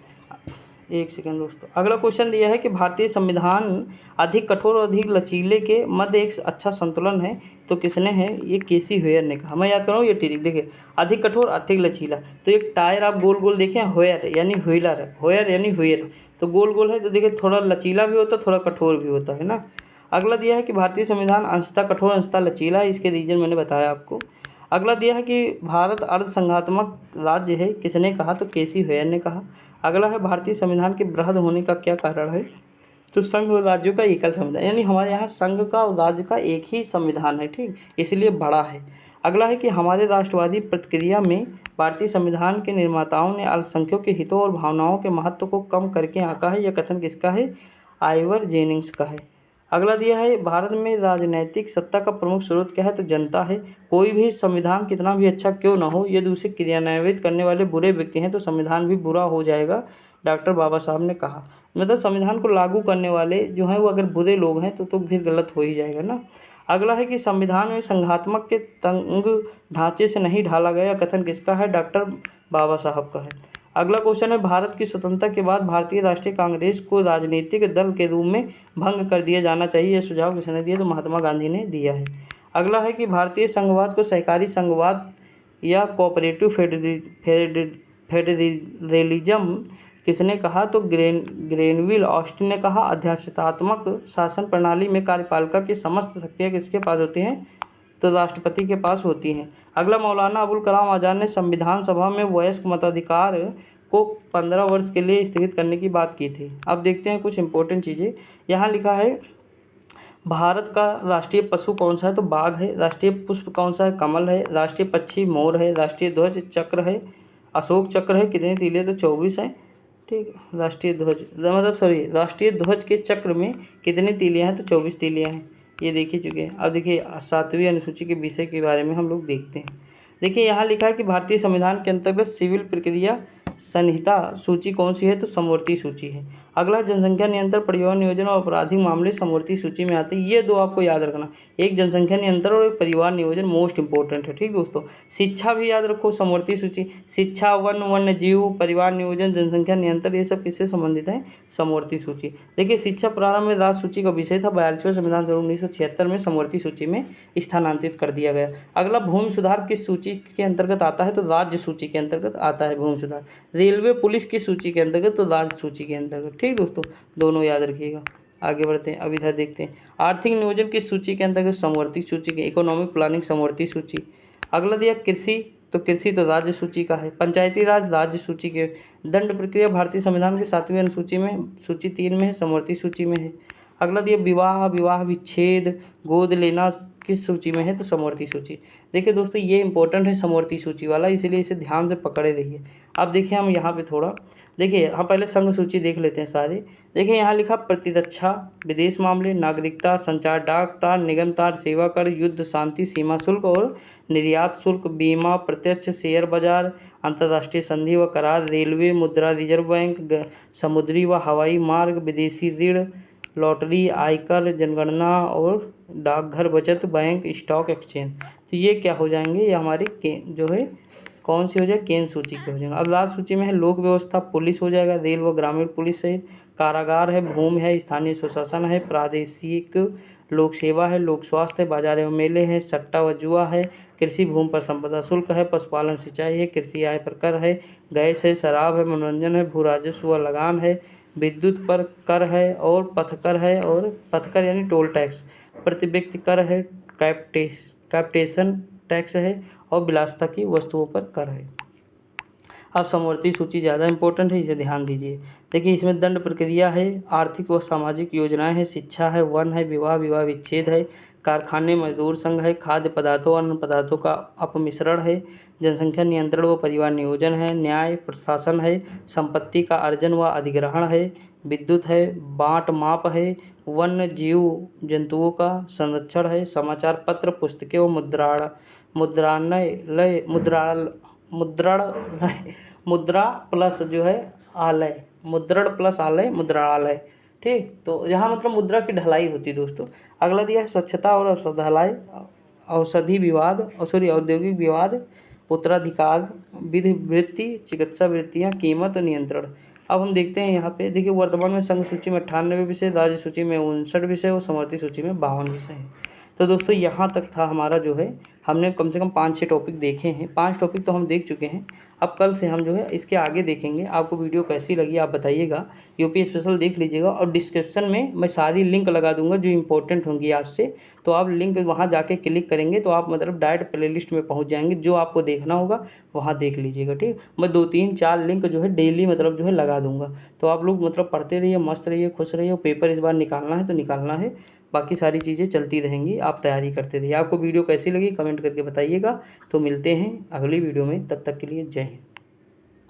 एक सेकंड दोस्तों। अगला क्वेश्चन दिया है कि भारतीय संविधान अधिक कठोर और अधिक लचीले के मध्य एक अच्छा संतुलन है, तो किसने है? ये केसी हेयर ने कहा। मैं याद कर रहा हूँ ये ट्रिक। देखिए, अधिक कठोर अधिक लचीला, तो एक टायर आप गोल गोल देखें, होयर यानी व्हीलर, होयर यानी व्हील, तो गोल गोल है, तो देखिए थोड़ा लचीला भी होता है, थोड़ा कठोर भी होता है ना। अगला दिया है कि भारतीय संविधान अंशतः कठोर अंशतः लचीला है, इसके रीजन मैंने बताया आपको। अगला दिया है कि भारत अर्धसंघात्मक राज्य है, किसने कहा? तो केसी हेयर ने कहा। अगला है भारतीय संविधान के वृहद होने का क्या कारण है? तो संघ और राज्यों का एकल संविधान, यानी हमारे यहाँ संघ का और राज्य का एक ही संविधान है। ठीक, इसलिए बड़ा है। अगला है कि हमारे राष्ट्रवादी प्रतिक्रिया में भारतीय संविधान के निर्माताओं ने अल्पसंख्यकों के हितों और भावनाओं के महत्व को कम करके आंका है। यह कथन किसका है? आइवर जेनिंग्स का है। अगला दिया है भारत में राजनैतिक सत्ता का प्रमुख स्रोत क्या है? तो जनता है। कोई भी संविधान कितना भी अच्छा क्यों ना हो, यदि उसे क्रियान्वित करने वाले बुरे व्यक्ति हैं तो संविधान भी बुरा हो जाएगा, डॉक्टर बाबा साहब ने कहा। मतलब संविधान को लागू करने वाले जो हैं वो अगर बुरे लोग हैं तो फिर गलत हो ही जाएगा ना। अगला है कि संविधान में संघात्मक के तंग ढांचे से नहीं ढाला गया, कथन किसका है? डॉक्टर बाबा साहब का है। अगला क्वेश्चन है भारत की स्वतंत्रता के बाद भारतीय राष्ट्रीय कांग्रेस को राजनीतिक दल के रूप में भंग कर दिया जाना चाहिए, यह सुझाव किसने दिया? तो महात्मा गांधी ने दिया है। अगला है कि भारतीय संघवाद को सहकारी संघवाद या कोऑपरेटिव फेडरलिज्म किसने कहा? तो ग्रेनविल ऑस्टिन ने कहा। अध्यक्षतात्मक शासन प्रणाली में कार्यपालिका की समस्त शक्तियाँ किसके पास होती हैं? तो राष्ट्रपति के पास होती हैं। अगला मौलाना अबुल कलाम आज़ाद ने संविधान सभा में वयस्क मताधिकार को 15 वर्ष के लिए स्थगित करने की बात की थी। अब देखते हैं कुछ इंपॉर्टेंट चीज़ें। यहाँ लिखा है भारत का राष्ट्रीय पशु कौन सा है? तो बाघ है। राष्ट्रीय पुष्प कौन सा है? कमल है। राष्ट्रीय पक्षी मोर है। राष्ट्रीय ध्वज चक्र है, अशोक चक्र है। कितनी तीलियाँ? तो 24 हैं। ठीक, राष्ट्रीय ध्वज के चक्र में कितनी तीलियाँ हैं? तो 24 तीलियाँ हैं। ये देख ही चुके हैं। अब देखिए 7वीं अनुसूची के विषय के बारे में हम लोग देखते हैं। देखिए यहाँ लिखा है कि भारतीय संविधान के अंतर्गत सिविल प्रक्रिया संहिता सूची कौन सी है? तो समवर्ती सूची है। अगला जनसंख्या नियंत्रण, परिवहन नियोजन और आपराधिक मामले समवर्ती सूची में आते हैं। ये दो आपको याद रखना, एक जनसंख्या नियंत्रण और एक परिवहन नियोजन, मोस्ट इंपॉर्टेंट है। ठीक दोस्तों, शिक्षा भी याद रखो, समवर्ती सूची। शिक्षा, वन, वन्य जीव, परिवहन नियोजन, जनसंख्या नियंत्रण, ये सब किससे संबंधित है? समवर्ती सूची। देखिए, शिक्षा प्रारंभ में राज्य सूची का विषय था, 42वें संविधान संशोधन 1976 में समवर्ती सूची में स्थानांतरित कर दिया गया। अगला, भूमि सुधार किस सूची के अंतर्गत आता है? तो राज्य सूची के अंतर्गत आता है भूमि सुधार। रेलवे पुलिस किस सूची के अंतर्गत? तो राज्य सूची के अंतर्गत। ठीक दोस्तों, दोनों याद रखिएगा। आगे बढ़ते हैं, अब इधर देखते हैं, आर्थिक नियोजन किस सूची के अंतर्गत? समवर्ती सूची के। इकोनॉमिक प्लानिंग समवर्ती सूची। अगला दिया कृषि, तो कृषि तो राज्य सूची का है। पंचायती राज राज्य सूची के। दंड प्रक्रिया भारतीय संविधान की 7वीं अनुसूची में, सूची 3 में है, समवर्ती सूची में है। अगला दिया विवाह, विवाह विच्छेद, गोद लेना किस सूची में है? तो समवर्ती सूची। देखिए दोस्तों, ये इंपॉर्टेंट है समवर्ती सूची वाला, इसलिए इसे ध्यान से पकड़े रहिए। अब देखिए हम यहाँ पे थोड़ा देखिए, हम पहले संघ सूची देख लेते हैं सारे। देखिए यहाँ लिखा प्रतिरक्षा, विदेश मामले, नागरिकता, संचार, डाक तार, निगम तार, सेवा कर, युद्ध, शांति, सीमा शुल्क और निर्यात शुल्क, बीमा, प्रत्यक्ष शेयर बाजार, अंतर्राष्ट्रीय संधि व करार, रेलवे, मुद्रा, रिजर्व बैंक, समुद्री व हवाई मार्ग, विदेशी ऋण, लॉटरी, आयकर, जनगणना और डाकघर, बचत बैंक, स्टॉक एक्सचेंज। तो ये क्या हो जाएंगे? ये हमारे जो है कौन सी हो जाए? केंद्र सूची के हो जाएंगे। अब राज्य सूची में है लोक व्यवस्था, पुलिस हो जाएगा, रेल व ग्रामीण पुलिस सहित, कारागार है, भूमि है, स्थानीय सुशासन है, प्रादेशिक लोक सेवा है, लोक स्वास्थ्य है, बाजार एवं मेले हैं, सट्टा व जुआ है, कृषि भूमि पर संपदा शुल्क है, पशुपालन सिंचाई है, कृषि आय पर कर है, गैस है, शराब है, मनोरंजन है, भू राजस्व व लगान है, विद्युत पर कर है और पथकर है, और पथकर यानी टोल टैक्स, प्रति व्यक्ति कर है, कैपिटेशन टैक्स है और विलासिता की वस्तुओं पर कर है। अब समवर्ती सूची ज़्यादा इंपॉर्टेंट है, इसे ध्यान दीजिए। देखिए इसमें दंड प्रक्रिया है, आर्थिक व सामाजिक योजनाएं हैं, शिक्षा है, वन है, विवाह विवाह विच्छेद है, कारखाने मजदूर संघ है, खाद्य पदार्थों और अन्य पदार्थों का अपमिश्रण है, जनसंख्या नियंत्रण व परिवार नियोजन है, न्याय प्रशासन है, संपत्ति का अर्जन व अधिग्रहण है, विद्युत है, बाँट माप है, वन्य जीव जंतुओं का संरक्षण है, समाचार पत्र, पुस्तकें व मुद्रा प्लस जो है आलय, मुद्रण प्लस आलय, मुद्रालय। ठीक, तो यहाँ मतलब मुद्रा की ढलाई होती है दोस्तों। अगला दिया है स्वच्छता और औषधालय, औषधि विवाद औद्योगिक विवाद, उत्तराधिकार, विधि वृत्ति, चिकित्सा वृत्तियाँ, कीमत नियंत्रण। अब हम देखते हैं यहाँ पे, देखिए वर्तमान में संघ सूची में 98 विषय, राज्य सूची में 59 विषय और समवर्ती सूची में 52 विषय हैं। तो दोस्तों यहाँ तक था हमारा जो है, हमने कम से कम 5-6 टॉपिक देखे हैं। 5 टॉपिक तो हम देख चुके हैं। अब कल से हम जो है इसके आगे देखेंगे। आपको वीडियो कैसी लगी आप बताइएगा। यूपी स्पेशल देख लीजिएगा और डिस्क्रिप्शन में मैं सारी लिंक लगा दूंगा जो इंपॉर्टेंट होंगी आज से। तो आप लिंक वहाँ जाके क्लिक करेंगे तो आप मतलब डायरेक्ट प्लेलिस्ट में पहुँच जाएंगे। जो आपको देखना होगा वहाँ देख लीजिएगा। ठीक, मैं 2-3-4 लिंक जो है डेली मतलब जो है लगा दूँगा। तो आप लोग मतलब पढ़ते रहिए, मस्त रहिए, खुश रहिए। पेपर इस बार निकालना है तो निकालना है, बाकी सारी चीज़ें चलती रहेंगी, आप तैयारी करते रहिए। आपको वीडियो कैसी लगी कमेंट करके बताइएगा। तो मिलते हैं अगली वीडियो में, तब तक के लिए जय हिंद।